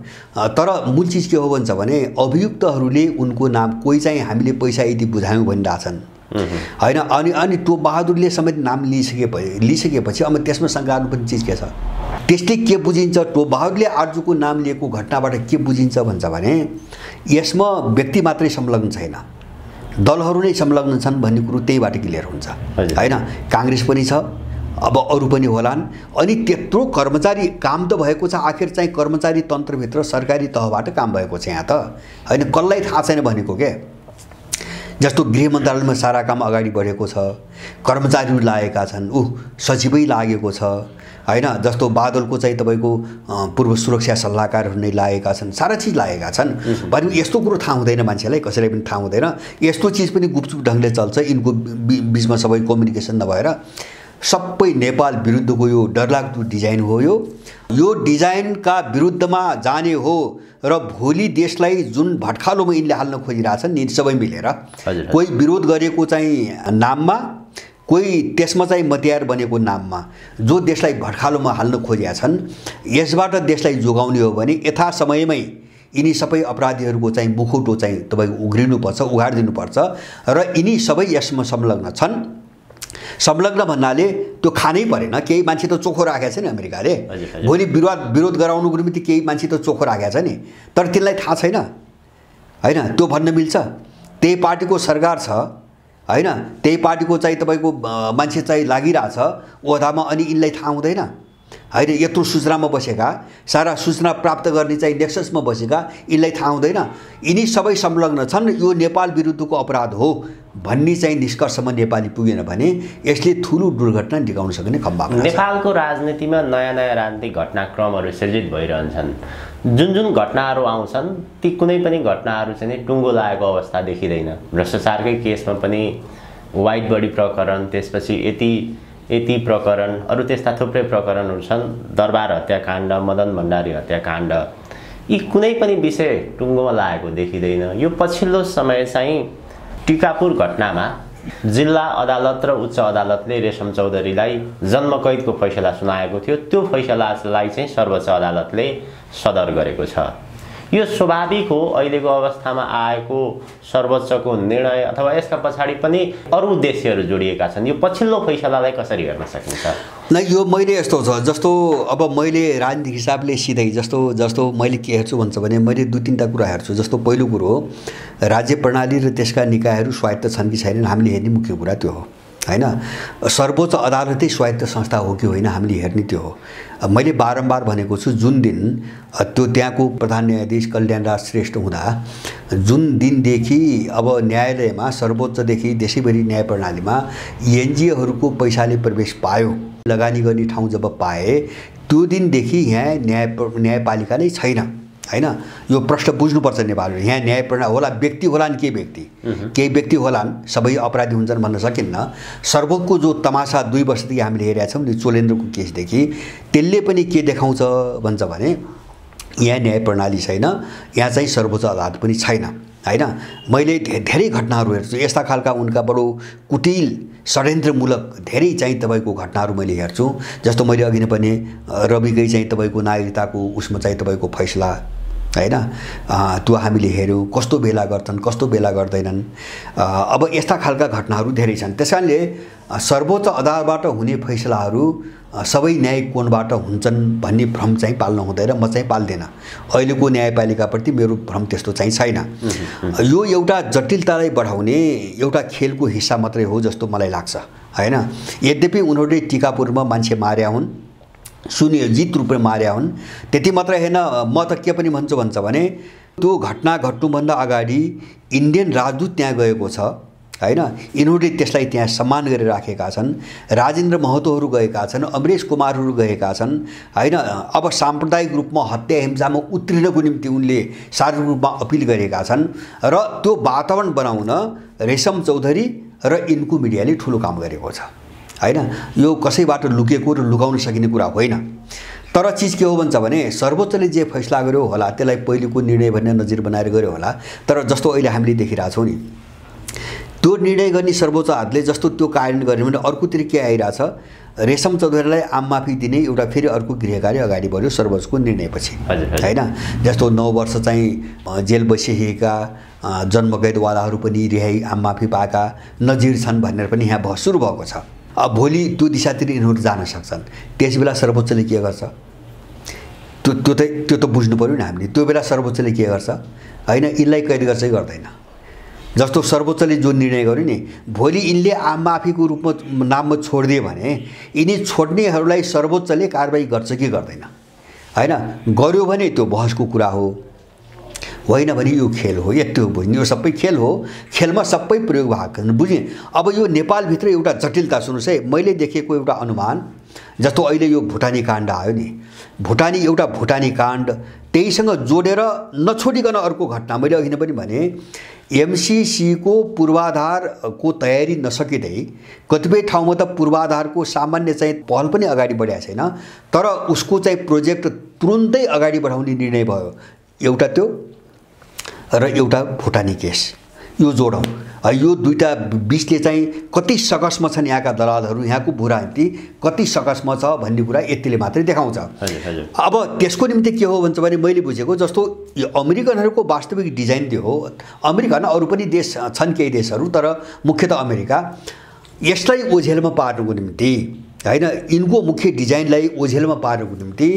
तर मूल चिज के हो भन्छ भने अभियुक्तहरूले उनको नाम कोही चाहिँ हामीले पैसा यति बुझायौँ भनिरहेछन् होइन। अनि टोपबहादुरले समेत नाम लिइसकेपछि अब त्यसमा शङ्का गर्नुपर्ने चिज के छ? त्यसले के बुझिन्छ? टोपबहादुरले आरजुको नाम लिएको घटनाबाट के बुझिन्छ भन्छ भने यसमा व्यक्ति मात्रै संलग्न छैन, दलहरू नै संलग्न छन् भन्ने कुरो त्यहीबाट क्लियर हुन्छ होइन। काङ्ग्रेस पनि छ, अब अरू पनि होलान्। अनि त्यत्रो कर्मचारी काम त भएको छ, आखिर चाहिँ कर्मचारी तन्त्रभित्र सरकारी तहबाट काम भएको छ यहाँ त होइन। कसलाई थाहा छैन भनेको के? जस्तो गृह मन्त्रालयमा सारा काम अगाडि बढेको छ, कर्मचारीहरू लागेका छन्, सचिवै लागेको छ होइन। जस्तो बादलको चाहिँ तपाईँको पूर्व सुरक्षा सल्लाहकारहरू नै लागेका छन्, सारा चिज लागेका छन्। भने यस्तो कुरो थाहा हुँदैन मान्छेलाई, कसैलाई पनि थाहा हुँदैन। यस्तो चिज पनि गुपचुप ढङ्गले चल्छ, यिनको बिचमा सबै कम्युनिकेसन नभएर सबै नेपाल विरुद्धको यो डरलाग्दो डिजाइन हो। यो डिजाइनका विरुद्धमा जाने हो र भोलि देशलाई जुन भट्खालोमा यिनले हाल्न खोजिरहेछन् नि सबै मिलेर, कोही विरोध गरेको चाहिँ नाममा, कोही त्यसमा चाहिँ मतियार बनेको नाममा जो देशलाई भट्खालोमा हाल्न खोजेका छन्, यसबाट देशलाई जोगाउने हो भने यथा समयमै यिनी सबै अपराधीहरूको चाहिँ मुखौटो चाहिँ तपाईँको उघ्रिनुपर्छ, उघाडिदिनुपर्छ र यिनी सबै यसमा संलग्न छन्। संलग्न भन्नाले त्यो खानै परेन। केही मान्छे त चोखो राखेको छ नि अमेरिकाले, भोलि विरोध गराउनुको निम्ति केही मान्छे त चोखो राखेको छ नि, तर तिनलाई थाहा छैन होइन। त्यो भन्न मिल्छ त्यही पार्टीको सरकार छ होइन, त्यही पार्टीको चाहिँ तपाईँको मान्छे चाहिँ लागिरहेछ ओहदामा, अनि यिनलाई थाहा हुँदैन होइन। यत्रो सूचनामा बसेका, सारा सूचना प्राप्त गर्ने चाहिँ नेक्ससमा बसेका, यिनलाई थाहा हुँदैन। यिनी सबै संलग्न छन्, यो नेपाल विरुद्धको अपराध हो भन्ने चाहिँ निष्कर्षमा नेपाली पुगेन भने यसले ठुलो दुर्घटना निकाउन सक्ने सम्भावना छ। नेपालको राजनीतिमा नयाँ नयाँ राजनीतिक घटनाक्रमहरू सृजित भइरहन्छन्। जुन घटनाहरू आउँछन् ती कुनै पनि घटनाहरू चाहिँ टुङ्गो लागेको अवस्था देखिँदैन। भ्रष्टाचारकै केसमा पनि वाइट बडी प्रकरण, त्यसपछि यति प्रकरण, अरू त्यस्ता थुप्रै प्रकरणहरू छन्। दरबार हत्याकाण्ड, मदन भण्डारी हत्याकाण्ड, यी कुनै पनि विषय टुङ्गोमा लागेको देखिँदैन। यो पछिल्लो समय चाहिँ टिकापुर घटनामा जिल्ला अदालत र उच्च अदालतले रेशम चौधरीलाई जन्मकैदको फैसला सुनाएको थियो। त्यो फैसलालाई चाहिँ सर्वोच्च अदालतले सदर गरेको छ। यो स्वाभाविक हो। अहिलेको अवस्थामा आएको सर्वोच्चको निर्णय अथवा यसका पछाडि पनि अरू उद्देश्यहरू जोडिएका छन्। यो पछिल्लो फैसलालाई कसरी हेर्न सकिन्छ? न यो मैले यस्तो छ, जस्तो अब मैले राजनीतिक हिसाबले सिधै जस्तो मैले के हेर्छु भन्छ भने मैले 2-3टा कुरा हेर्छु। जस्तो पहिलो कुरो हो राज्य प्रणाली र त्यसका निकायहरू स्वायत्त छन् कि छैनन् हामीले हेर्ने मुख्य कुरा त्यो हो हैन। सर्वोच्च अदालतै स्वायत्त संस्था हो कि होइन हामीले हेर्ने त्यो हो। मैले बारम्बार भनेको छु, जुन दिन त्यो त्यहाँको प्रधान न्यायाधीश कल्याणराज श्रेष्ठ हुँदा जुन दिनदेखि अब न्यायालयमा सर्वोच्चदेखि देशैभरि न्याय प्रणालीमा एनजिओहरूको पैसाले प्रवेश पायो, लगानी गर्ने ठाउँ जब पाए, त्यो दिनदेखि यहाँ न्यायपालिका नै छैन हैन। यो प्रश्न बुझ्नुपर्छ नेपालले। यहाँ न्याय प्रणाली होला, व्यक्ति होलान्, केही व्यक्ति होलान्, सबै अपराधी हुन्छन् भन्न सकिन्न। सर्वोच्चको जो तमासा 2 वर्षदेखि हामीले हेरेका छौँ नि चोलेन्द्रको केसदेखि, त्यसले पनि के देखाउँछ भन्छ भने यहाँ न्याय प्रणाली छैन, यहाँ चाहिँ सर्वोच्च अदालत पनि छैन हैन। मैले धेरै घटनाहरू हेर्छु यस्ता खालका, उनका बडो कुटिल षड्यन्त्रमूलक धेरै चाहिँ तपाईँको घटनाहरू मैले हेर्छु। जस्तो मैले अघि नै पनि रविकै चाहिँ तपाईँको नागरिकताको उसमा चाहिँ तपाईँको फैसला हैन, त्यो हामीले हेऱ्यौँ, कस्तो बेला गर्छन् कस्तो बेला गर्दैनन्। अब यस्ता खालका घटनाहरू धेरै छन्। त्यसकारणले सर्वोच्च अदालतबाट हुने फैसलाहरू सबै न्यायिक कोणबाट हुन्छन् भन्ने भ्रम चाहिँ पाल्नु हुँदैन, म चाहिँ पाल्दैन। अहिलेको न्यायपालिकाप्रति मेरो भ्रम त्यस्तो चाहिँ छैन। यो एउटा जटिलतालाई बढाउने एउटा खेलको हिस्सा मात्रै हो जस्तो मलाई लाग्छ हैन। यद्यपि उनीहरूले टिकापुरमा मान्छे मार्या हुन्, सुनियोजित रूपमा मार्या हुन्, त्यति मात्रै होइन। म त के पनि भन्छ भने त्यो घटना घट्नुभन्दा अगाडि इन्डियन राजदूत त्यहाँ गएको छ हैन। यिनीहरूले त्यसलाई त्यहाँ सम्मान गरेर राखेका छन्। राजेन्द्र महतोहरू गएका छन्, अमरेश कुमारहरू गएका छन् हैन। अब साम्प्रदायिक रूपमा हत्या हिंसामा उत्रिनको निम्ति उनले शारीरिक रूपमा अपिल गरेका छन् र त्यो वातावरण बनाउन रेशम चौधरी र यिनको मिडियाले ठुलो काम गरेको छ हैन। यो कसैबाट लुकेको र लुकाउन सकिने कुरा होइन। तर चिज के हो भन्छ भने सर्वोच्चले जे फैसला गर्यो होला त्यसलाई पहिलेको निर्णय भन्ने नजिर बनाएर गर्यो होला। तर जस्तो अहिले हामीले देखिरहेछौँ नि, त्यो निर्णय गर्ने सर्वोच्च अदालतले जस्तो त्यो कार्यान्वयन गर्ने भने अर्कोतिर के आइरहेछ, रेशम चौधरीलाई आम माफी दिने एउटा फेरि अर्को गृह कार्य अगाडि बढ्यो सर्वोच्चको निर्णयपछि हैन। जस्तो 9 वर्ष चाहिँ जेल बसिरहेका जन्मकैदवालाहरू पनि रिहाई आम माफी पाएका नजिर छन् भनेर पनि यहाँ बहस सुरु भएको छ। अब भोलि त्यो दिशातिर यिनीहरू जान सक्छन्। त्यसबेला सर्वोच्चले के गर्छ त्यो त बुझ्नु पर्यो नि हामीले। त्यो बेला सर्वोच्चले के गर्छ हैन, यिनलाई कैद गर्छ कि गर्दैन। जस्तो सर्वोच्चले जो निर्णय गर्यो नि, भोलि यिनले आम माफीको रूपमा नाममा छोडिदिए भने यिनी छोड्नेहरूलाई सर्वोच्चले कारबाही गर्छ कि गर्दैन हैन। गर्यो भने त्यो बहसको कुरा हो, होइन भने यो खेल हो। यति हो बुझ्ने, यो सबै खेल हो। खेलमा सबै प्रयोग भएको बुझेँ। अब यो नेपालभित्र एउटा जटिलता सुन्नुहोस् है। मैले देखेको एउटा अनुमान, जस्तो अहिले यो भुटानी काण्ड आयो नि, भुटानी काण्ड त्यहीसँग जोडेर नछोडिकन अर्को घटना। मैले अघि नै पनि भने एमसीसीको पूर्वाधारको तयारी नसकिँदै कतिपय ठाउँमा त पूर्वाधारको सामान्य चाहिँ पहल पनि अगाडि बढाएको छैन, तर उसको चाहिँ प्रोजेक्ट तुरुन्तै अगाडि बढाउने निर्णय भयो। एउटा त्यो र एउटा भुटानी केस, यो जोडौँ। यो दुईटा बिचले चाहिँ कति सकसमा छन् यहाँका दलालहरू, यहाँको भूराजनीति कति सकसमा छ भन्ने कुरा यतिले मात्रै देखाउँछ। अब त्यसको निम्ति के हो भन्छ भने मैले बुझेको जस्तो यो अमेरिकनहरूको वास्तविक डिजाइन त्यो हो। अमेरिका न अरू पनि देश छन् केही देशहरू, तर मुख्यतः अमेरिका यसलाई ओझेलमा पार्नुको निम्ति हैन, यिनको मुख्य डिजाइनलाई ओझेलमा पार्नुको निम्ति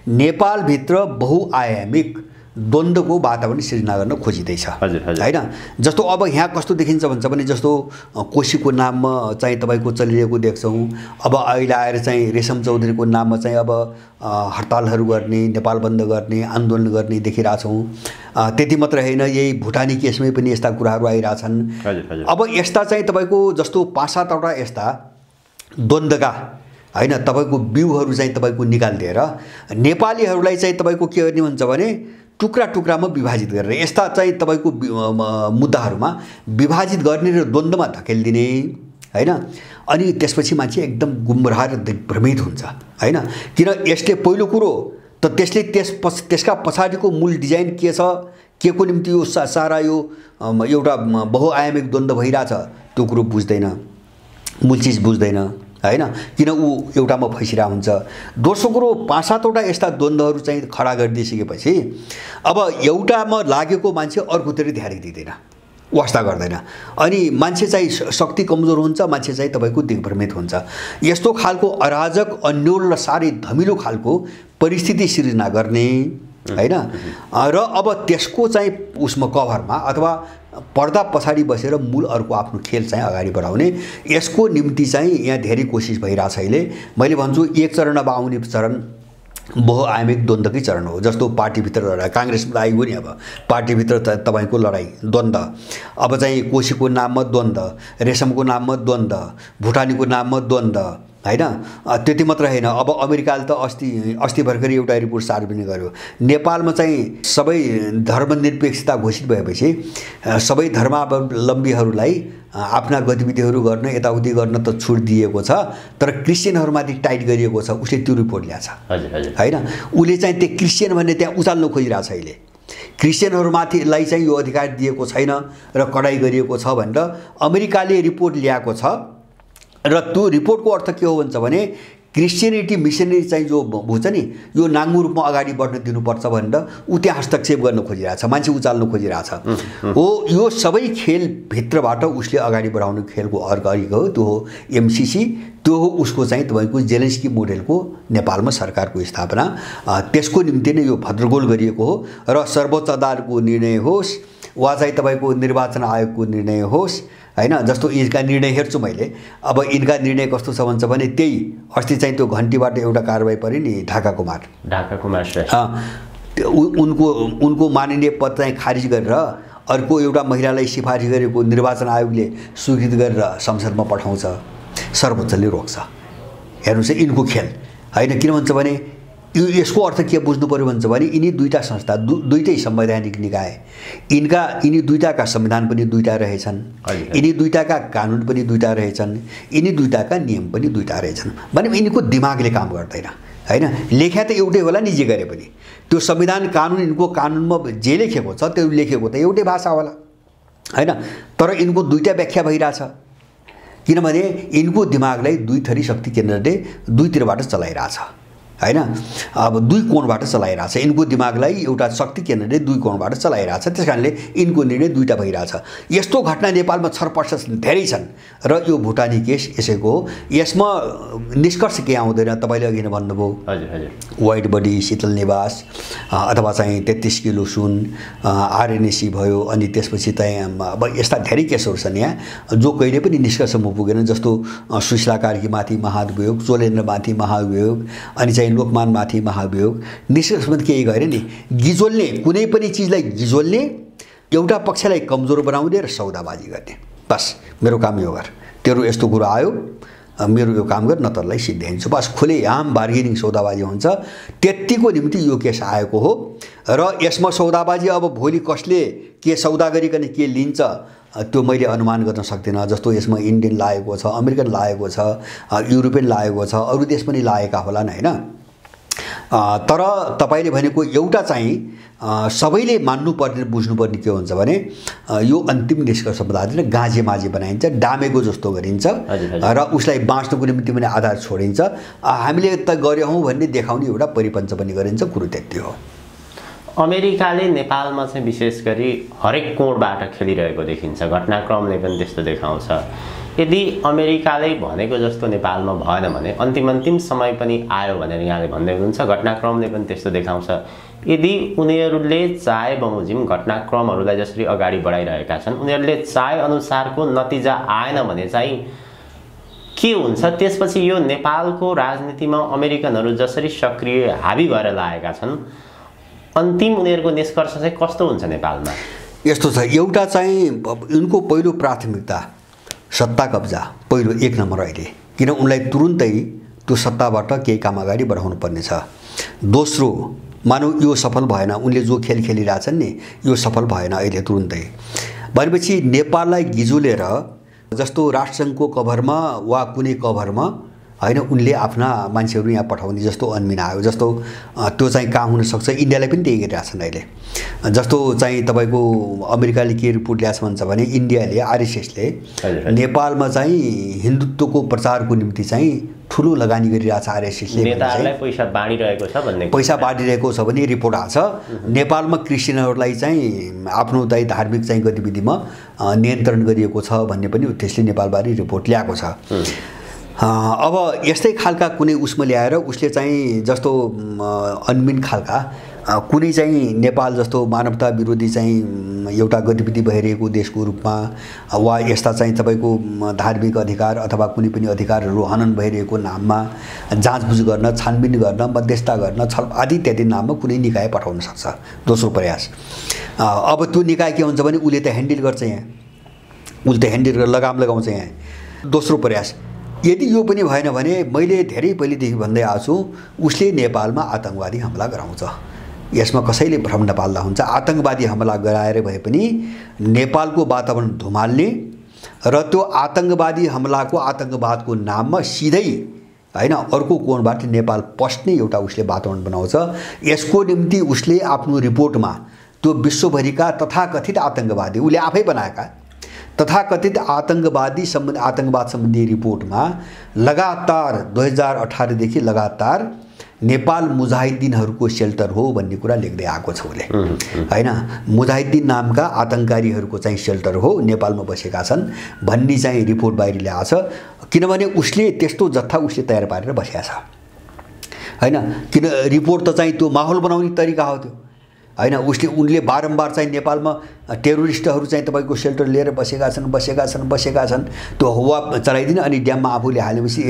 नेपालभित्र बहुआयामिक द्वन्द्वको वातावरण सिर्जना गर्न खोजिँदैछ हैन। जस्तो अब यहाँ कस्तो देखिन्छ भन्छ भने जस्तो कोशीको नाममा चाहिँ तपाईँको चलिरहेको देख्छौँ। अब अहिले आएर चाहिँ रेशम चौधरीको नाममा चाहिँ अब हडतालहरू गर्ने, नेपाल बन्द गर्ने, आन्दोलन गर्ने देखिरहेछौँ। त्यति मात्र होइन, यही भुटानी केसमै पनि यस्ता कुराहरू आइरहेछन्। अब यस्ता चाहिँ तपाईँको जस्तो 5-7वटा यस्ता द्वन्द्वका हैन तपाईँको बिउहरू चाहिँ तपाईँको निकालिदिएर नेपालीहरूलाई चाहिँ तपाईँको के गर्ने भन्छ भने टुक्रा टुक्रामा विभाजित गरेर यस्ता चाहिँ तपाईँको मुद्दाहरूमा विभाजित गर्ने र द्वन्द्वमा धकेलिदिने हैन। अनि त्यसपछि मान्छे एकदम गुमराह र भ्रमित हुन्छ हैन। किन यसले पहिलो कुरो त त्यसले त्यसका पछाडिको मूल डिजाइन के छ, के को निम्ति यो सारा यो एउटा बहुआयामिक द्वन्द्व भइरहेछ त्यो कुरो बुझ्दैन, मूल चिज बुझ्दैन हैन। किन ऊ एउटामा फैसिरहेको हुन्छ। दोस्रो कुरो 5-7वटा यस्ता द्वन्द्वहरू चाहिँ खडा गरिदिइसकेपछि अब एउटामा लागेको मान्छे अर्कोतिर ध्यान दिँदैन, वास्ता गर्दैन, अनि मान्छे चाहिँ शक्ति कमजोर हुन्छ, मान्छे चाहिँ तपाईँको दिग्भ्रमित हुन्छ। यस्तो खालको अराजक अन्योल र साह्रै धमिलो खालको परिस्थिति सिर्जना गर्ने हैन। र अब त्यसको चाहिँ उसमा कभरमा अथवा पर्दा पछाडि बसेर मूल अर्को आफ्नो खेल चाहिँ अगाडि बढाउने, यसको निम्ति चाहिँ यहाँ धेरै कोसिस भइरहेछ अहिले। मैले भन्छु एक चरण अब आउने चरण बहुआयामिक द्वन्द्वकै चरण हो। जस्तो पार्टीभित्र लडाइँ, काङ्ग्रेसमा आइगयो नि, अब पार्टीभित्र तपाईँको लडाइँ द्वन्द्व, अब चाहिँ कोसीको नाममा द्वन्द्व, रेशमको नाममा द्वन्द्व, भुटानीको नाममा द्वन्द्व, हैन। त्यति मात्र हैन, अब अमेरिकाले त अस्ति भर्खरै एउटा रिपोर्ट सार्वजनिक गर्यो। नेपालमा चाहिँ सबै धर्मनिरपेक्षता घोषित भएपछि सबै धर्मावलम्बीहरूलाई आफ्ना गतिविधिहरू गर्न, यताउति गर्न त छुट दिएको छ, तर क्रिस्चियनहरूमाथि टाइट गरिएको छ। उसले त्यो रिपोर्ट ल्याछ, हैन। उसले चाहिँ त्यो क्रिस्चियन भन्ने त्यहाँ उचाल्न खोजिरहेछ अहिले। क्रिस्चियनहरूमाथिलाई चाहिँ यो अधिकार दिएको छैन र कडाई गरिएको छ भनेर अमेरिकाले रिपोर्ट ल्याएको छ। र त्यो रिपोर्टको अर्थ के हो भन्छ भने क्रिस्चियनिटी मिसनरी चाहिँ जो हुन्छ नि, यो नाङ्गो रूपमा अगाडि बढ्न दिनुपर्छ भनेर ऊ त्यहाँ हस्तक्षेप गर्न खोजिरहेछ, मान्छे उचाल्न खोजिरहेछ हो। यो सबै खेलभित्रबाट उसले अगाडि बढाउने खेलको अर्को हो, त्यो हो एमसिसी, त्यो हो उसको चाहिँ तपाईँको जेलेन्स्की मोडेलको नेपालमा सरकारको स्थापना। त्यसको निम्ति नै यो भद्रगोल गरिएको हो। र सर्वोच्च अदालतको निर्णय होस् वा चाहिँ तपाईँको निर्वाचन आयोगको निर्णय होस्, हैन, जस्तो यिनका निर्णय हेर्छु मैले। अब यिनका निर्णय कस्तो छ भन्छ भने त्यही अस्ति चाहिँ त्यो घन्टीबाट एउटा कारबाही पर्यो नि, ढाका कुमार उनको माननीय पद चाहिँ खारिज गरेर अर्को एउटा महिलालाई सिफारिस गरेको निर्वाचन आयोगले स्वीकृत गरेर संसदमा पठाउँछ, सर्वोच्चले रोक्छ। हेर्नुहोस् यिनको खेल, हैन। किन भन्छ भने यसको अर्थ के बुझ्नु पर्यो भन्छ भने यिनी दुईटा संस्था, दुईटै संवैधानिक निकाय, यिनी दुईटाका संविधान पनि दुईटा रहेछन्, यिनी दुईटाका कानुन पनि दुईटा रहेछन्, यिनी दुईटाका नियम पनि दुईटा रहेछन्। भने यिनको दिमागले काम गर्दैन, हैन। लेख्या त एउटै होला नि, जे गरे पनि त्यो संविधान कानुन यिनको कानुनमा जे लेखेको छ त्यो लेखेको त एउटै भाषा होला, हैन। तर यिनको दुईटा व्याख्या भइरहेछ, किनभने यिनको दिमागलाई दुई थरी शक्ति केन्द्रले दुईतिरबाट चलाइरहेछ, हैन। अब दुई कोणबाट चलाइरहेछ यिनको दिमागलाई, एउटा शक्ति केन्द्रले दुई कोणबाट चलाइरहेछ। त्यसकारणले यिनको निर्णय दुईटा भइरहेछ। यस्तो घटना नेपालमा छरपर्छ धेरै छन् र यो भुटानी केस यसैको हो। यसमा निष्कर्ष के आउँदैन, तपाईँले अघि नै भन्नुभयो, वाइट बडी, शीतल निवास, अथवा चाहिँ 33 किलो सुन, आरएनएसी भयो, अनि त्यसपछि चाहिँ अब यस्ता धेरै केसहरू छन् यहाँ जो कहिले पनि निष्कर्षमा पुगेन। जस्तो सुशीला कार्कीमाथि महाभियोग, चोलेन्द्रमाथि महाभियोग, अनि चाहिँ लोकमानमाथि महाभियोग। निष्कर्षमा केही गरे नि, गिजोल्ने, कुनै पनि चिजलाई गिजोल्ने, एउटा पक्षलाई कमजोर बनाउने र सौदाबाजी गर्ने। बस मेरो काम यो गर, तेरो यस्तो कुरो आयो, मेरो यो काम गर, नतरलाई सिद्ध्याइन्छु। बस खुलेआम बार्गेनिङ सौदाबाजी हुन्छ। त्यतिको निम्ति यो केस आएको हो। र यसमा सौदाबाजी अब भोलि कसले के सौदा गरिकन के लिन्छ त्यो मैले अनुमान गर्न सक्दिनँ। जस्तो यसमा इन्डियन लागेको छ, अमेरिकन लागेको छ, युरोपियन लागेको छ, अरू देश पनि लागेका होलान्, हैन। तर तपाईँले भनेको एउटा चाहिँ सबैले मान्नुपर्ने, बुझ्नुपर्ने के हुन्छ भने यो अन्तिम निष्कर्षमा लाग्दैन, गाँजे माझे बनाइन्छ, डामेको जस्तो गरिन्छ र उसलाई बाँच्नुको निम्ति पनि आधार छोडिन्छ। हामीले त गऱ्यौँ भन्ने देखाउने एउटा परिपञ्च पनि गरिन्छ। कुरो त्यति हो। अमेरिकाले नेपालमा चाहिँ विशेष गरी हरेक कोणबाट खेलिरहेको देखिन्छ, घटनाक्रमले पनि त्यस्तो देखाउँछ। यदि अमेरिकाले भनेको जस्तो नेपालमा भएन भने अन्तिम समय पनि आयो भनेर यहाँले भन्दै हुनुहुन्छ, घटनाक्रमले पनि त्यस्तो देखाउँछ। यदि उनीहरूले चाहे बमोजिम घटनाक्रमहरूलाई जसरी अगाडि बढाइरहेका छन्, उनीहरूले चाहे अनुसारको नतिजा आएन भने चाहिँ के हुन्छ? त्यसपछि यो नेपालको राजनीतिमा अमेरिकनहरू जसरी सक्रिय हावी भएर लागेका छन्, अन्तिम उनीहरूको निष्कर्ष चाहिँ कस्तो हुन्छ नेपालमा? यस्तो छ, एउटा चाहिँ उनको पहिलो प्राथमिकता सत्ता कब्जा, पहिलो एक नम्बर अहिले, किन उनलाई तुरुन्तै त्यो सत्ताबाट केही काम अगाडि बढाउनु पर्ने छ। दोस्रो, मानौ यो सफल भएन, उनले जो खेल खेलिरहेछन् नि यो सफल भएन अहिले तुरुन्तै भनेपछि नेपाललाई गिजोलेर जस्तो राष्ट्रसङ्घको कभरमा वा कुनै कभरमा, हैन, उनले आफ्ना मान्छेहरू यहाँ पठाउने, जस्तो अन्मिन आयो जस्तो त्यो चाहिँ कहाँ हुनसक्छ। इन्डियालाई पनि त्यही गरिरहेछन् अहिले। जस्तो चाहिँ तपाईँको अमेरिकाले के रिपोर्ट ल्याछ भन्छ भने इन्डियाले, आरएसएसले नेपालमा चाहिँ हिन्दुत्वको प्रचारको निम्ति चाहिँ ठुलो लगानी गरिरहेछ। आरएसएसले नेताहरूलाई पैसा बाँडिरहेको छ भन्ने, पैसा बाँडिरहेको छ भन्ने रिपोर्ट आएको छ। नेपालमा क्रिस्चियनहरूलाई चाहिँ आफ्नो चाहिँ धार्मिक चाहिँ गतिविधिमा नियन्त्रण गरिएको छ भन्ने पनि त्यसले नेपालबारे रिपोर्ट ल्याएको छ। अब यस्तै खालका कुनै उसमा ल्याएर उसले चाहिँ जस्तो अन्मिन खालका कुनै चाहिँ नेपाल जस्तो मानवता विरोधी चाहिँ एउटा गतिविधि भइरहेको देशको रूपमा वा यस्ता चाहिँ तपाईँको धार्मिक अधिकार अथवा कुनै पनि अधिकारहरू हनन भइरहेको नाममा जाँचबुझ गर्न, छानबिन गर्न, मध्यस्थता गर्न, छल आदि इत्यादि नाममा कुनै निकाय पठाउन सक्छ। दोस्रो प्रयास। अब त्यो निकाय के हुन्छ भने उसले त ह्यान्डल गर्छ, यहाँ उसले त ह्यान्डल गरेर लगाम लगाउँछ यहाँ। दोस्रो प्रयास। यदि यो पनि भएन भने मैले धेरै पहिलेदेखि भन्दै आएको छु, उसले नेपालमा आतङ्कवादी हमला गराउँछ। यसमा कसैले भ्रम नपाल्दा हुन्छ। आतङ्कवादी हमला गराएर भए पनि नेपालको वातावरण धुमाल्ने र त्यो आतङ्कवादी हमलाको आतङ्कवादको नाममा सिधै हैन अर्को कोणबाट नेपाल पस्ने एउटा उसले वातावरण बनाउँछ। यसको निम्ति उसले आफ्नो रिपोर्टमा त्यो विश्वभरिका तथाकथित आतङ्कवादी, उसले आफै बनाएका तथाकथित आतङ्कवाद सम्बन्धी रिपोर्टमा लगातार 2018 देखि लगातार नेपाल मुजाहिद्दिनहरूको सेल्टर हो भन्ने कुरा लेख्दै आएको छ उसले, हैन। मुजाहिद्दिन नामका आतङ्ककारीहरूको चाहिँ सेल्टर हो, नेपालमा बसेका छन् भन्ने चाहिँ रिपोर्ट बाहिर ल्याएको छ। किनभने उसले त्यस्तो जत्था उसले तयार पारेर बसेका छ, हैन। किन रिपोर्ट त चाहिँ त्यो माहौल बनाउने तरिका हो त्यो, हैन। उनले बारम्बार चाहिँ नेपालमा टेरोरिस्टहरू चाहिँ तपाईँको सेल्टर लिएर बसेका छन् त्यो हवा चलाइदिन अनि ड्याममा आफूले हालेपछि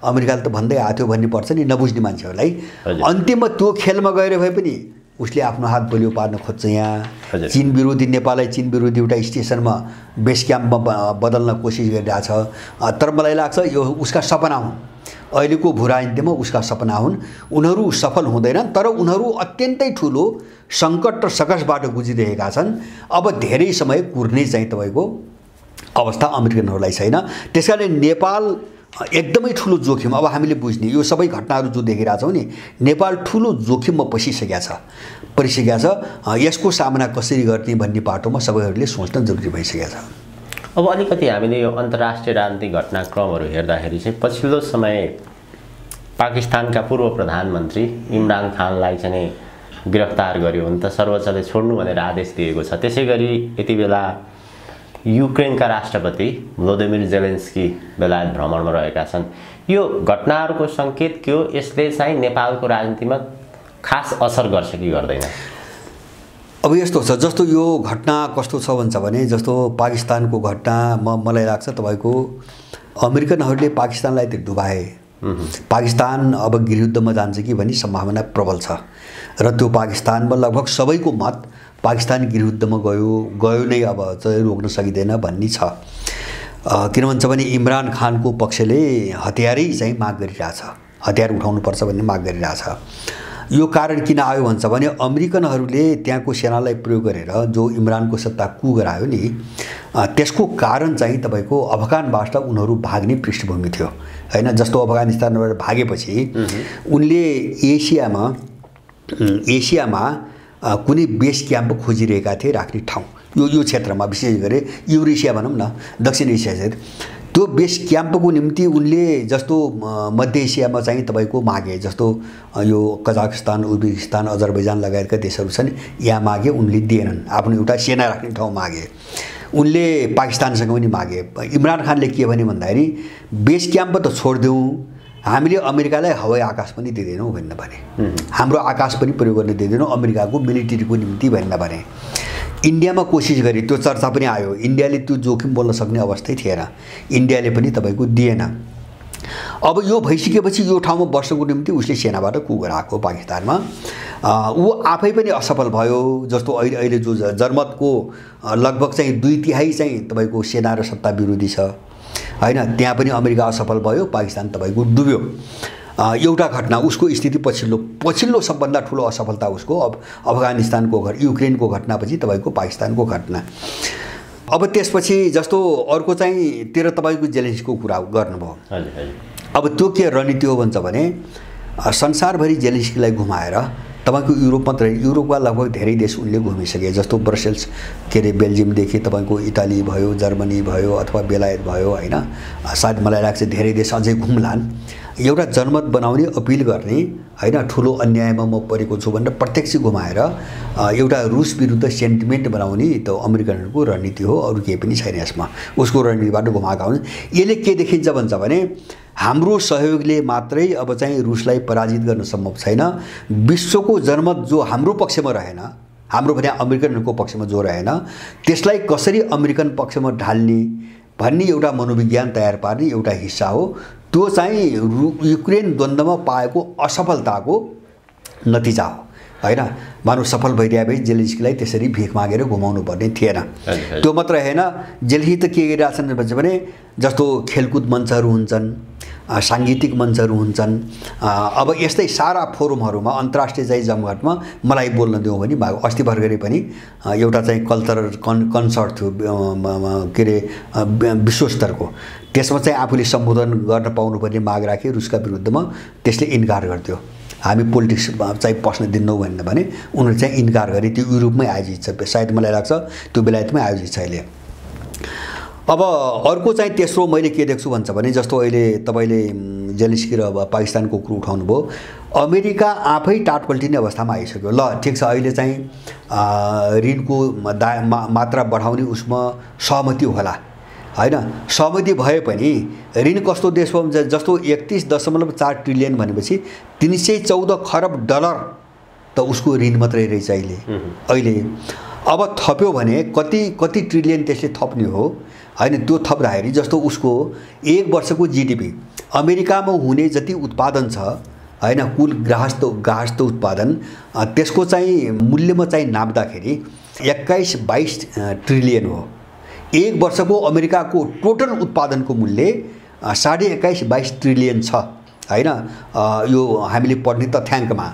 अमेरिकाले त भन्दै आएको थियो भन्ने पर्छ नि नबुझ्ने मान्छेहरूलाई। अन्तिममा त्यो खेलमा गएर भए पनि उसले आफ्नो हात बलियो पार्न खोज्छ। यहाँ चीन विरोधी, नेपाललाई चीन विरोधी एउटा स्टेसनमा बेस क्याम्पमा बदल्न कोसिस गरिरहेको छ। तर मलाई लाग्छ यो उसका सपना हुन्, अहिलेको भू राजनीतिमा उसका सपना हुन्। उनीहरू सफल हुँदैनन्, तर उनीहरू अत्यन्तै ठुलो सङ्कट र सकसबाट गुजिरहेका छन्। अब धेरै समय कुर्ने चाहिँ तपाईँको अवस्था अमेरिकनहरूलाई छैन। त्यसकारणले नेपाल एकदमै ठुलो जोखिम, अब हामीले बुझ्ने यो सबै घटनाहरू जो देखिरहेछौँ नि, नेपाल ठुलो जोखिममा परिसकेका छ। यसको सामना कसरी गर्ने भन्ने बाटोमा सबैहरूले सोच्न जरुरी भइसकेको छ। अब अलिकति हामीले यो अन्तर्राष्ट्रिय राजनीतिक घटनाक्रमहरू हेर्दाखेरि चाहिँ पछिल्लो समय पाकिस्तानका पूर्व प्रधानमन्त्री इमरान खानलाई चाहिँ गिरफ्तार गर्यो भने त सर्वोच्चले छोड्नु भनेर आदेश दिएको छ। त्यसै गरी यति बेला युक्रेनका राष्ट्रपति भ्लोदिमिर जेलेन्स्की बेलायत भ्रमणमा रहेका छन्। यो घटनाहरूको सङ्केत के हो? यसले चाहिँ नेपालको राजनीतिमा खास असर गर्छ कि गर्दैन? अब यस्तो छ, जस्तो यो घटना कस्तो छ भन्छ भने जस्तो पाकिस्तानको घटना मलाई लाग्छ तपाईँको अमेरिकनहरूले पाकिस्तानलाई त डुबाए, पाकिस्तान अब गृहयुद्धमा जान्छ कि भन्ने सम्भावना प्रबल छ र त्यो पाकिस्तानमा लगभग सबैको मत पाकिस्तान गृहयुद्धमा गयो नै, अब चाहिँ रोक्न सकिँदैन भन्ने छ। किन भन्छ भने इमरान खानको पक्षले हतियारै चाहिँ माग गरिरहेछ, हतियार उठाउनुपर्छ भन्ने माग गरिरहेछ। यो कारण किन आयो भन्छ भने अमेरिकनहरूले त्यहाँको सेनालाई प्रयोग गरेर जो इमरानको सत्ता कु गरायो नि, त्यसको कारण चाहिँ तपाईँको अफगानबाट उनीहरू भाग्ने पृष्ठभूमि थियो, हैन। जस्तो अफगानिस्तानबाट भागेपछि उनले एसियामा कुनै बेस क्याम्प खोजिरहेका थिए राख्ने ठाउँ, यो क्षेत्रमा विशेष गरी युरेसिया भनौँ न, दक्षिण एसिया क्षेत्र। त्यो बेस क्याम्पको निम्ति उनले जस्तो मध्य एसियामा चाहिँ तपाईँको मागे, जस्तो यो कजाकिस्तान, उज्बेकिस्तान, अजरबैजान लगायतका देशहरू छन्, यहाँ मागे, उनले दिएनन्। आफ्नो एउटा सेना राख्ने ठाउँ मागे। उनले पाकिस्तानसँग पनि मागे। इमरान खानले के भने भन्दाखेरि बेस क्याम्प त छोडिदेऊ, हामीले अमेरिकालाई हवाई आकाश पनि दिँदैनौँ भन्न भने, हाम्रो आकाश पनि प्रयोग गर्न दिँदैनौँ अमेरिकाको मिलिट्रीको निम्ति भन्न भने। इन्डियामा कोसिस गरे, त्यो चर्चा पनि आयो, इन्डियाले त्यो जोखिम बोल्न सक्ने अवस्थै थिएन, इन्डियाले पनि तपाईँको दिएन। अब यो भइसकेपछि यो ठाउँमा बस्नको निम्ति उसले सेनाबाट कु गराएको पाकिस्तानमा, ऊ आफै पनि असफल भयो। जस्तो अहिले जो जनमतको लगभग चाहिँ 2/3 चाहिँ तपाईँको सेना र सत्ता विरोधी छ, हैन। त्यहाँ पनि अमेरिका असफल भयो, पाकिस्तान तपाईँको डुब्यो। एउटा घटना उसको स्थिति पछिल्लो सबभन्दा ठुलो असफलता उसको अफगानिस्तानको युक्रेनको घटनापछि तपाईँको पाकिस्तानको घटना। अब त्यसपछि जस्तो अर्को चाहिँ तेरो तपाईँको जेलेन्स्कीको कुरा गर्नुभयो। अब त्यो के रणनीति हो भन्छ भने संसारभरि जेलेन्स्कीलाई घुमाएर तपाईँको युरोप मात्रै, युरोपका लगभग धेरै देश उनले घुमिसके, जस्तो ब्रसेल्स के अरे बेल्जियमदेखि तपाईँको इटाली भयो, जर्मनी भयो अथवा बेलायत भयो, हैन। सायद मलाई लाग्छ धेरै देश अझै घुम्लान्। एउटा जनमत बनाउने अपिल गर्ने हैन ठुलो अन्यायमा म परेको छु भनेर प्रत्यक्ष घुमाएर एउटा रुस विरुद्ध सेन्टिमेन्ट बनाउने त अमेरिकनहरूको रणनीति हो, अरू केही पनि छैन यसमा। उसको रणनीतिबाट घुमाएका हुन्। यसले के देखिन्छ भन्छ भने हाम्रो सहयोगले मात्रै अब चाहिँ रुसलाई पराजित गर्न सम्भव छैन। विश्वको जनमत जो हाम्रो पक्षमा रहेन, हाम्रो भने अमेरिकनहरूको पक्षमा जो रहेन, त्यसलाई कसरी अमेरिकन पक्षमा ढाल्ने भन्ने एउटा मनोविज्ञान तयार पार्ने एउटा हिस्सा हो। त्यो चाहिँ युक्रेन द्वन्द्वमा पाएको असफलताको नतिजा हो हैन। मानव सफल भइदिए भए जेलेन्स्कीलाई त्यसरी भिख मागेर घुमाउनु पर्ने थिएन। त्यो मात्र हैन, जेलेन्स्की त के गरिरहेछन् भन्छ भने जस्तो खेलकुद मञ्चहरू हुन्छन्, सांगीतिक मञ्चहरू हुन्छन्, अब यस्तै सारा फोरमहरूमा अन्तर्राष्ट्रिय चाहिँ जमघटमा मलाई बोल्न दिउँ भने अस्ति भर्खरै पनि एउटा चाहिँ कल्चरल कन्सर्ट थियो के अरे विश्वस्तरको, त्यसमा चाहिँ आफूले सम्बोधन गर्न पाउनुपर्ने माग राखे रुसका विरुद्धमा, त्यसले इन्कार गर्थ्यो। हामी पोलिटिक्समा चाहिँ पस्न दिन्नौँ भनेर भने उनीहरूले चाहिँ इन्कार गरे। त्यो युरोपमै आयोजित छ, सायद मलाई लाग्छ त्यो बेलायतमै आयोजित छ अहिले। अब अर्को चाहिँ तेस्रो मैले के देख्छु भन्छ भने जस्तो अहिले तपाईँले जेलेन्स्की र पाकिस्तानको कुरो उठाउनु भयो, अमेरिका आफै टाटपल्टिने अवस्थामा आइसक्यो। ल ठिक छ, अहिले चाहिँ ऋणको मात्रा बढाउने उसमा सहमति होला हैन। सहमति भए पनि ऋण कस्तो देश हो जस्तो 31.4 ट्रिलियन भनेपछि 314 खरब डलर त उसको ऋण मात्रै रहेछ अहिले। अब थप्यो भने कति ट्रिलियन त्यसले थप्ने हो हैन। त्यो थप्दाखेरि जस्तो उसको एक वर्षको जीडीपी अमेरिकामा हुने जति उत्पादन छ हैन, कुल ग्राहस्थ उत्पादन, त्यसको चाहिँ मूल्यमा चाहिँ नाप्दाखेरि 21-22 ट्रिलियन हो। एक वर्षको अमेरिकाको टोटल उत्पादनको मूल्य 21.5-22 ट्रिलियन छ हैन। यो हामीले पढ्ने तथ्याङ्कमा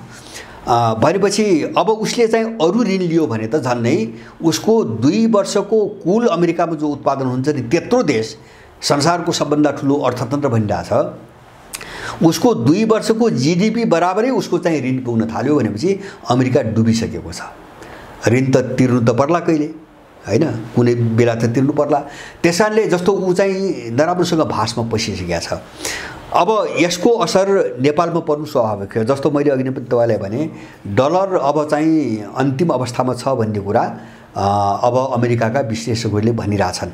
भनेपछि अब उसले चाहिँ अरू ऋण लियो भने त झन्नै उसको 2 वर्षको कुल अमेरिकामा जो उत्पादन हुन्छ नि त्यत्रो देश संसारको सबभन्दा ठुलो अर्थतन्त्र भनिरहेछ, उसको 2 वर्षको जीडीपी बराबरै उसको चाहिँ ऋण पुग्न थाल्यो भनेपछि अमेरिका डुबिसकेको छ। ऋण त तिर्नु त पर्ला कहिले हैन, कुनै बेला त तिर्नु पर्ला। त्यसकारणले जस्तो ऊ चाहिँ नराम्रोसँग भाषमा पसिसकेको छ। अब यसको असर नेपालमा पर्नु स्वाभाविक हो। जस्तो मैले अघि नै पनि तपाईँलाई भने डलर अब चाहिँ अन्तिम अवस्थामा छ भन्ने कुरा अब अमेरिकाका विश्लेषकहरूले भनिरहेछन्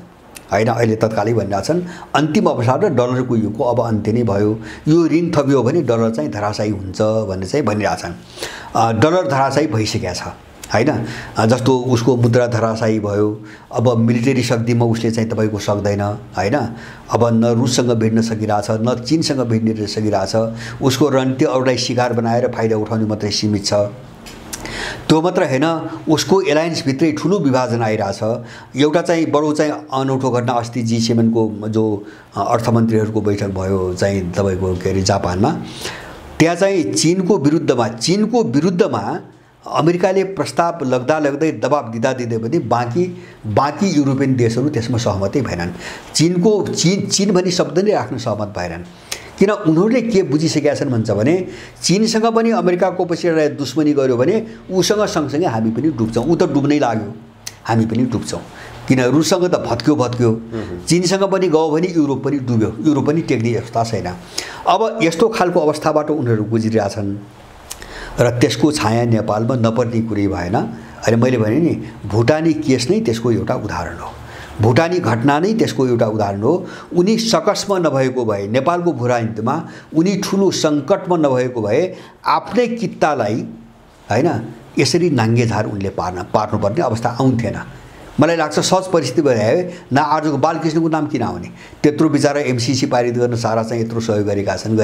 हैन, अहिले तत्कालै भनिरहेछन् अन्तिम अवस्थामा डलरको युगको अब अन्त्य नै भयो। यो ऋण थपियो भने डलर चाहिँ धराशायी हुन्छ भन्ने चाहिँ भनिरहेछन्। डलर धराशायी भइसकेको छ हैन। जस्तो उसको मुद्रा धराशायी भयो, अब मिलिटरी शक्तिमा उसले चाहिँ तपाईँको सक्दैन हैन। अब न रुससँग भिड्न सकिरहेछ, न चीनसँग भिड्न सकिरहेछ। उसको रणनीति अरूलाई शिकार बनाएर फाइदा उठाउने मात्रै सीमित छ। त्यो मात्र हैन, उसको एलायन्सभित्रै ठुलो विभाजन आइरहेछ। एउटा चाहिँ बडो चाहिँ अनौठो घटना अस्ति G7को जो अर्थमन्त्रीहरूको बैठक भयो चाहिँ तपाईँको के अरे जापानमा, त्यहाँ चाहिँ चीनको विरुद्धमा अमेरिकाले प्रस्ताव लाग्दै दबाब दिँदै पनि बाँकी युरोपियन देशहरू त्यसमा सहमतै भएनन्। चीन भन्ने शब्द नै राख्न सहमत भएनन्। किन उनीहरूले के बुझिसकेका छन् भन्छ भने चीनसँग पनि अमेरिकाको पछि दुश्मनी गर्यो भने उसँग सँगसँगै हामी पनि डुब्छौँ। ऊ त डुब्नै लाग्यो, हामी पनि डुब्छौँ। किन रुससँग त भत्क्यो, चीनसँग पनि गयो भने युरोप पनि डुब्यो, युरोप पनि टेक्ने अवस्था छैन। अब यस्तो खालको अवस्थाबाट उनीहरू गुज्रिरहेछन् र त्यसको छाया नेपालमा नपर्ने कुरै भएन। अनि मैले भने नि भुटानी केस नै त्यसको एउटा उदाहरण हो, भुटानी घटना नै त्यसको एउटा उदाहरण हो। उनी सकसमा नभएको भए, नेपालको भूराजनीतिमा उनी ठुलो सङ्कटमा नभएको भए आफ्नै कित्तालाई हैन यसरी नाङ्गेझार उनले पार्नुपर्ने अवस्था आउँथेन। मलाई लाग्छ सहज परिस्थिति भए न आजको बालकृष्णको नाम किन आउने, त्यत्रो बिचारा एमसीसी पारित गर्न सारा चाहिँ यत्रो सहयोग गरेका छन्।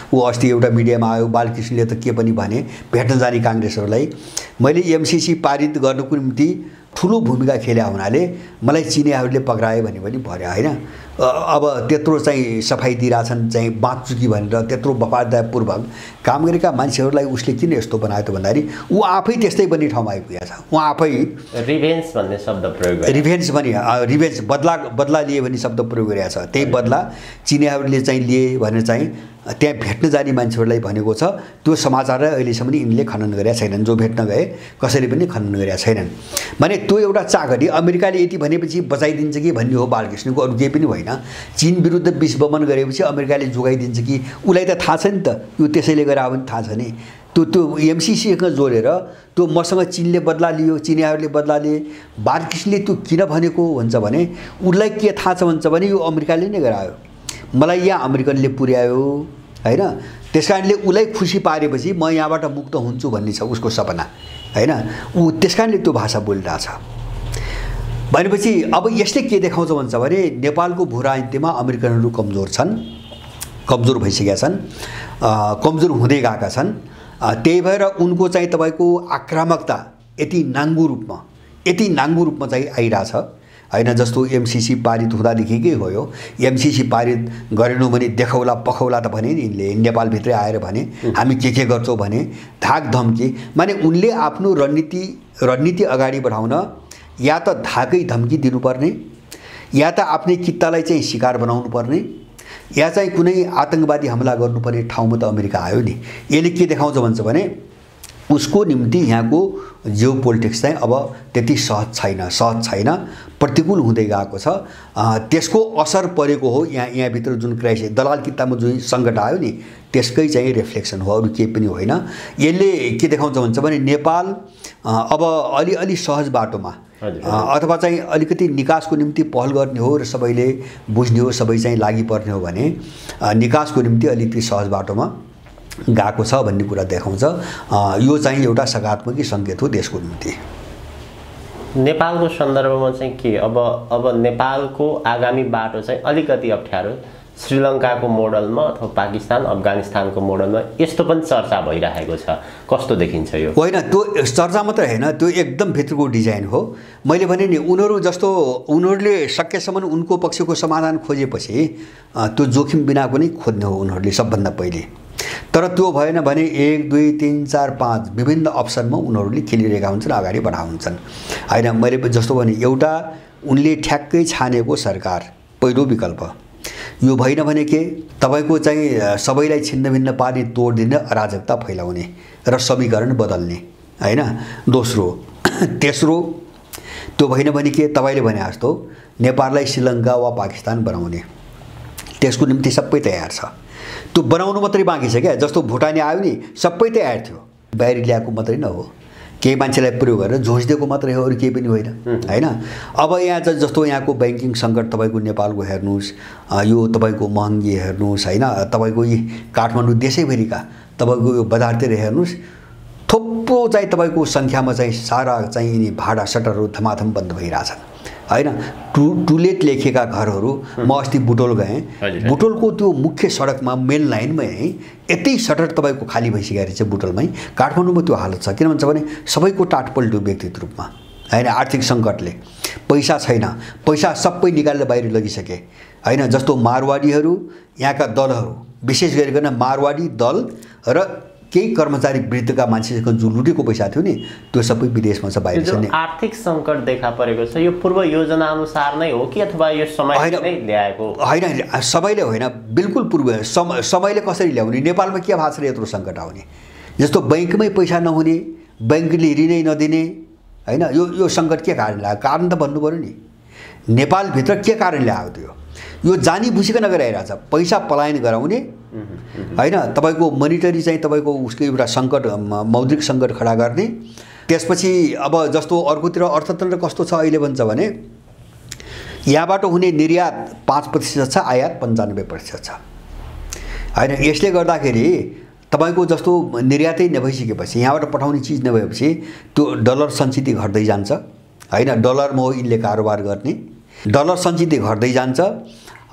ऊ अस्ति एउटा मिडियामा आयो, बालकृष्णले त के पनि भने भेट्न जाने काङ्ग्रेसहरूलाई, मैले एमसीसी पारित गर्नको निम्ति ठुलो भूमिका खेल्या हुनाले मलाई चिनियाहरूले पक्राए भन्ने पनि भन्यो हैन। अब त्यत्रो चाहिँ सफाई दिइरहेछन् चाहिँ बाँच्चुकी भनेर त्यत्रो वफादारपूर्वक काम गरेका मान्छेहरूलाई उसले किन यस्तो बनायो त भन्दाखेरि ऊ आफै त्यस्तै बन्ने ठाउँमा आइपुगेको छ। ऊ आफै रिभेन्ज भन्ने शब्द प्रयोग गरे, रिभेन्ज बदला लिए भन्ने शब्द प्रयोग गरेको छ। त्यही बदला चिनियाहरूले चाहिँ लिए भने चाहिँ त्यहाँ भेट्न जाने मान्छेहरूलाई भनेको छ। त्यो समाचारलाई अहिलेसम्म यिनले खनन गरेका छैनन्। जो भेट्न गए कसैले पनि खनन गरेका छैनन्। भने त्यो एउटा चाकरी अमेरिकाले यति भनेपछि बचाइदिन्छ कि भन्ने हो बालकृष्णको, अरू केही पनि होइन। चीन विरुद्ध विश्वमन गरेपछि अमेरिकाले जोगाइदिन्छ कि उसलाई त थाहा छ नि त, यो त्यसैले गरे पनि थाहा छ नि। त्यो एमसीसीसँग जोडेर त्यो मसँग चीनले बदला लियो, चिनियाहरूले बदला लिए, बालकृष्णले त्यो किन भनेको भन्छ भने उसलाई के थाहा छ भन्छ भने यो अमेरिकाले नै गरायो, मलाई यहाँ अमेरिकनले पुर्यायो हैन। त्यसकारणले उसलाई खुसी पारेपछि म यहाँबाट मुक्त हुन्छु भन्ने छ उसको सपना हैन। ऊ त्यसकारणले त्यो भाषा बोलिरहेछ। भनेपछि अब यसले के देखाउँछ भन्छ भने नेपालको भू राजनीतिमा अमेरिकनहरू कमजोर छन्, कमजोर भइसकेका छन्, कमजोर हुँदै गएका छन्। त्यही भएर उनको चाहिँ तपाईँको आक्रामकता यति नाङ्गो रूपमा चाहिँ आइरहेछ हैन। जस्तो एमसीसी पारित हुँदादेखिकै हो यो। एमसीसी पारित गरेनौँ भने देखाउला पखाउला त भने नि यिनले, नेपालभित्रै आएर भने हामी के गर्छौँ भने धाक धम्की। माने उनले आफ्नो रणनीति अगाडि बढाउन या त धाकै धम्की दिनुपर्ने, या त आफ्नै कित्तालाई चाहिँ शिकार बनाउनु पर्ने, या चाहिँ कुनै आतंकवादी हमला गर्नुपर्ने ठाउँमा त अमेरिका आयो नि। यसले के देखाउँछ भन्छ भने उसको निम्ति यहाँको जियो पोलिटिक्स चाहिँ अब त्यति सहज छैन, प्रतिकूल हुँदै गएको छ। त्यसको असर परेको हो यहाँभित्र जुन क्राइसिस दलाल कित्तामा जुन सङ्कट आयो नि त्यसकै चाहिँ रिफ्लेक्सन हो, अरू केही पनि होइन। यसले के देखाउँछ भन्छ भने नेपाल अब अलि सहज बाटोमा अथवा चाहिँ अलिकति निकासको निम्ति पहल गर्ने हो र सबैले बुझ्ने हो, सबै चाहिँ लागि पर्ने हो भने निकासको निम्ति अलिकति सहज बाटोमा गएको छ भन्ने कुरा देखाउँछ। यो चाहिँ एउटा सकारात्मक सङ्केत हो देशको निम्ति। नेपालको सन्दर्भमा चाहिँ के अब नेपालको आगामी बाटो चाहिँ अलिकति अप्ठ्यारो, श्रीलङ्काको मोडलमा अथवा पाकिस्तान अफगानिस्तानको मोडलमा यस्तो पनि चर्चा भइरहेको छ, कस्तो देखिन्छ यो? होइन, त्यो चर्चा मात्रै होइन, त्यो एकदम भित्रको डिजाइन हो। मैले भने नि उनीहरूले सकेसम्म उनको पक्षको समाधान खोजेपछि त्यो जोखिम बिनाको नै खोज्ने हो उनीहरूले सबभन्दा पहिले। तर त्यो भएन भने 1 2 3 4 5 विभिन्न अप्सनमा उनीहरूले खेलिरहेका हुन्छन्, अगाडि बढाउँछन् हैन। मैले जस्तो भने एउटा उनले ठ्याक्कै छानेको सरकार पहिलो विकल्प यो भएन भने के तपाईको चाहिँ सबैलाई छिन्नभिन्न पार्ने, तोड्दिने, अराजकता फैलाउने र समीकरण बदल्ने हैन। दोस्रो तेस्रो त्यो भएन भने के तपाईले भने जस्तो नेपाललाई श्रीलङ्का वा पाकिस्तान बनाउने, त्यसको निम्ति सबै तयार छ। त्यो बनाउनु मात्रै बाँकी छ क्या। जस्तो भुटानी आयो नि सबै तयार थियो, बाहिर ल्याएको मात्रै न हो, केही मान्छेलाई प्रयोग गरेर झोस्दिएको मात्रै हो, अरू केही पनि होइन हैन। अब यहाँ चाहिँ जस्तो यहाँको ब्याङ्किङ सङ्कट तपाईँको नेपालको हेर्नुहोस्, यो तपाईँको महँगी हेर्नुहोस् हैन, तपाईँको यी काठमाडौँ देशैभरिका तपाईँको यो बजारतिर हेर्नुहोस्, थुप्रो चाहिँ तपाईँको सङ्ख्यामा चाहिँ सारा चाहिँ यिनी भाडा सटरहरू थमाथम बन्द भइरहेछन् हैन। टुलेट लेखेका घरहरू, म अस्ति बुटोल गएँ, बुटोलको त्यो मुख्य सडकमा मेन लाइनमै यतै सटर तपाईँको खाली भइसकेको रहेछ बुटोलमै। काठमाडौँमा त्यो हालत छ, किन भन्छ भने सबैको टाटपल्टो व्यक्तिगत रूपमा हैन, आर्थिक सङ्कटले पैसा छैन, पैसा सबै निकालेर बाहिर लगिसके हैन। जस्तो मारवाडीहरू, यहाँका दलहरू, विशेष गरिकन मारवाडी दल र केही कर्मचारी वृद्धका मान्छेसँग जो लुटेको पैसा थियो नि त्यो सबै विदेशमा छ, बाहिर छ नि। आर्थिक सङ्कट देखा परेको छ, यो पूर्व योजना अनुसार नै हो कि अथवा यो समयले नै ल्याएको? होइन, सबैले होइन, बिल्कुल पूर्व समयले कसरी ल्याउने। नेपालमा के भएको छ र यत्रो सङ्कट आउने? जस्तो ब्याङ्कमै पैसा नहुने, ब्याङ्कले ऋणै नदिने हैन, यो सङ्कट के कारणले आयो? कारण त भन्नु पर्यो नि। नेपालभित्र के कारणले आयो? त्यो यो जानी बुझिकन गराइरहेछ, पैसा पलायन गराउने हैन, तपाईँको मोनिटरी चाहिँ तपाईँको उसको एउटा सङ्कट, मौद्रिक सङ्कट खडा गर्ने। त्यसपछि अब जस्तो अर्कोतिर अर्थतन्त्र कस्तो छ अहिले भन्छ भने यहाँबाट हुने निर्यात 5% छ, आयात 95% छ हैन। यसले गर्दाखेरि तपाईँको जस्तो निर्यातै नभइसकेपछि, यहाँबाट पठाउने चिज नभएपछि त्यो डलर सञ्चित घट्दै जान्छ हैन। डलरमा हो यिनले कारोबार गर्ने, डलर सञ्चित घट्दै जान्छ।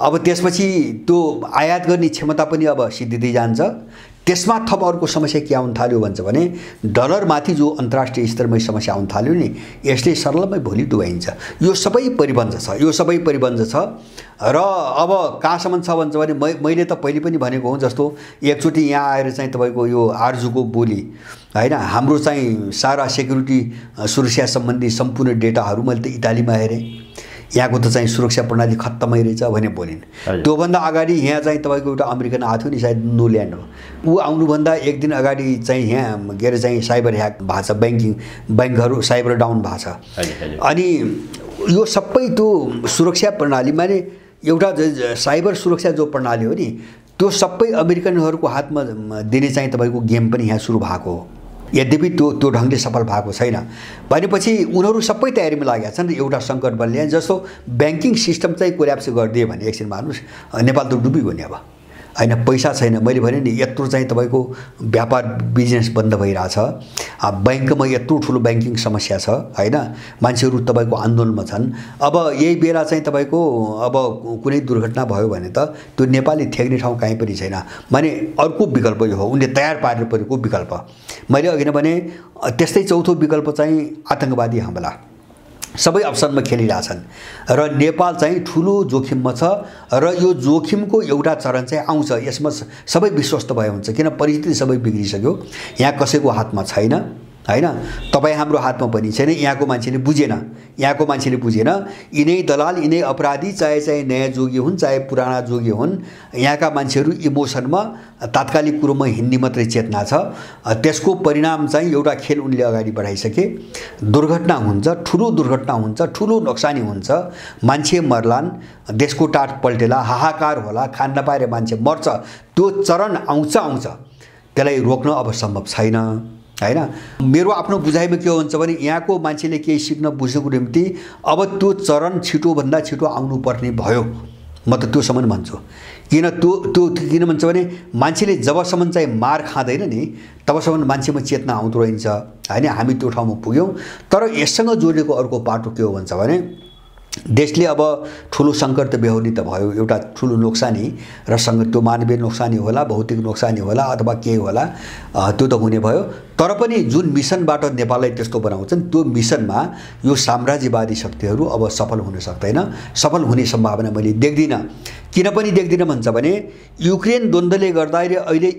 अब त्यसपछि त्यो आयात गर्ने क्षमता पनि अब सिद्धिँदै जान्छ। त्यसमा थप अर्को समस्या के आउन थाल्यो भन्छ भने डलरमाथि जो अन्तर्राष्ट्रिय स्तरमै समस्या आउन थाल्यो नि, यसले सरलमै भोलि डुबाइन्छ। यो सबै परिबन्ध छ र अब कहाँसम्म छ भन्छ भने मैले त पहिले पनि भनेको हुँ, जस्तो एकचोटि यहाँ आएर चाहिँ तपाईँको यो आर्जुको बोली हैन, हाम्रो चाहिँ सारा सेक्युरिटी सुरक्षा सम्बन्धी सम्पूर्ण डेटाहरू मैले त इटालीमा हेरेँ, यहाँको त चाहिँ सुरक्षा प्रणाली खत्तमै रहेछ भने बोलिन्। त्योभन्दा अगाडि यहाँ चाहिँ तपाईँको एउटा अमेरिकन आएको थियो नि, सायद नुल्यान्ड हो, ऊ आउनुभन्दा एक दिन अगाडि चाहिँ यहाँ के अरे चाहिँ साइबर ह्याक भएको छ, ब्याङ्कहरू साइबर डाउन भएको छ। अनि यो सबै त्यो सुरक्षा प्रणाली माने एउटा साइबर सुरक्षा जो प्रणाली हो नि, त्यो सबै अमेरिकनहरूको हातमा दिने चाहिँ तपाईँको गेम पनि यहाँ सुरु भएको हो। यद्यपि त्यो ढङ्गले सफल भएको छैन भनेपछि उनीहरू सबै तयारीमा लागेका छन्। एउटा सङ्कट बन्ने जस्तो ब्याङ्किङ सिस्टम चाहिँ कोल्याप्स गरिदियो भने एकछिन मान्नुहोस् नेपाल त डुबिगयो नि। अब होइन, पैसा छैन, मैले भने नि यत्रो चाहिँ तपाईँको व्यापार बिजनेस बन्द भइरहेछ, ब्याङ्कमा यत्रो ठुलो ब्याङ्किङ समस्या छ होइन, मान्छेहरू तपाईँको आन्दोलनमा छन्। अब यही बेला चाहिँ तपाईँको अब कुनै दुर्घटना भयो भने त त्यो नेपाली ठेक्ने ठाउँ कहीँ पनि छैन। माने अर्को विकल्प यो हो, उनले तयार पारेर परेको विकल्प। मैले अघि नै भने त्यस्तै चौथो विकल्प चाहिँ आतङ्कवादी हमला। सबै अप्सनमा खेलिरहेछन् र नेपाल चाहिँ ठुलो जोखिममा छ र यो जोखिमको एउटा चरण चाहिँ आउँछ। यसमा सबै विश्वस्त भए हुन्छ, किन परिस्थिति सबै बिग्रिसक्यो, यहाँ कसैको हातमा छैन होइन, तपाईँ हाम्रो हातमा पनि छैन। यहाँको मान्छेले बुझेन, यिनै दलाल यिनै अपराधी, चाहे नयाँ जोगी हुन् चाहे पुराना जोगी हुन्, यहाँका मान्छेहरू इमोसनमा तात्कालिक कुरोमा हिँड्ने मात्रै चेतना छ। त्यसको परिणाम चाहिँ एउटा खेल उनले अगाडि बढाइसके। दुर्घटना हुन्छ, ठुलो दुर्घटना हुन्छ, ठुलो नोक्सानी हुन्छ, मान्छे मर्लान्, देशको टाट पल्टेला, हाहाकार होला, खान नपाएर मान्छे मर्छ। त्यो चरण आउँछ, त्यसलाई रोक्न अब सम्भव छैन होइन। मेरो आफ्नो बुझाइमा के हुन्छ भने यहाँको मान्छेले केही सिक्न बुझ्नको निम्ति अब त्यो चरण छिटोभन्दा छिटो आउनुपर्ने भयो। म त त्योसम्म भन्छु। किन भन्छ भने मान्छेले जबसम्म चाहिँ मार खाँदैन नि तबसम्म मान्छेमा चेतना आउँदो रहन्छ होइन। हामी त्यो ठाउँमा पुग्यौँ। तर यससँग जोडिएको अर्को पाटो के हो भन्छ भने देशले अब ठुलो सङ्कट त बेहोर्ने त भयो, एउटा ठुलो नोक्सानी र त्यो मानवीय नोक्सानी होला, भौतिक नोक्सानी होला अथवा केही होला, त्यो त हुने भयो। तर पनि जुन मिसनबाट नेपाललाई त्यस्तो बनाउँछन् त्यो मिसनमा यो साम्राज्यवादी शक्तिहरू अब सफल हुन सक्दैन। सफल हुने सम्भावना मैले देख्दिनँ। किन पनि देख्दिनँ भन्छ भने युक्रेन द्वन्द्वले गर्दाखेरि अहिले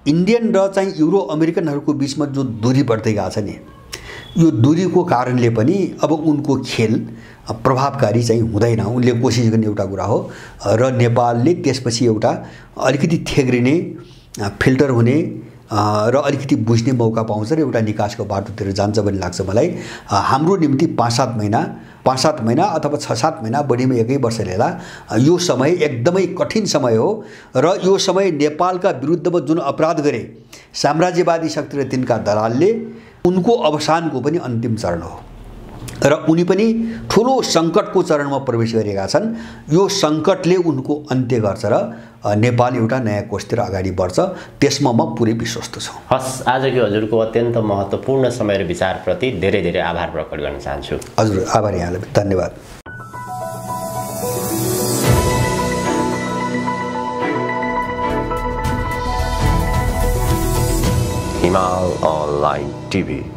इन्डियन र चाहिँ युरो अमेरिकनहरूको बिचमा जो दूरी बढ्दै गएको छ नि, यो दूरीको कारणले पनि अब उनको खेल प्रभावकारी चाहिँ हुँदैन। उनले कोसिस गर्ने एउटा कुरा हो र नेपालले त्यसपछि एउटा अलिकति थेग्रिने, फिल्टर हुने र अलिकति बुझ्ने मौका पाउँछ र एउटा निकासको बाटोतिर जान्छ भन्ने लाग्छ मलाई। हाम्रो निम्ति 5-7 महिना अथवा 6-7 महिना, बढीमा 1 वर्ष लिएला। यो समय एकदमै कठिन समय हो र यो समय नेपालका विरुद्धमा जुन अपराध गरे साम्राज्यवादी शक्ति र तिनका दलालले, उनको अवसानको पनि अन्तिम चरण हो र उनी पनि ठुलो सङ्कटको चरणमा प्रवेश गरेका छन्। यो सङ्कटले उनको अन्त्य गर्छ र नेपाल एउटा नयाँ कोषतिर अगाडि बढ्छ, त्यसमा म पुरै विश्वस्त छु। हस्, आजको हजुरको अत्यन्त महत्त्वपूर्ण समय र विचारप्रति धेरै धेरै आभार प्रकट गर्न चाहन्छु। हजुर, आभार यहाँलाई, धन्यवाद। हिमाल अनलाइन टिभी।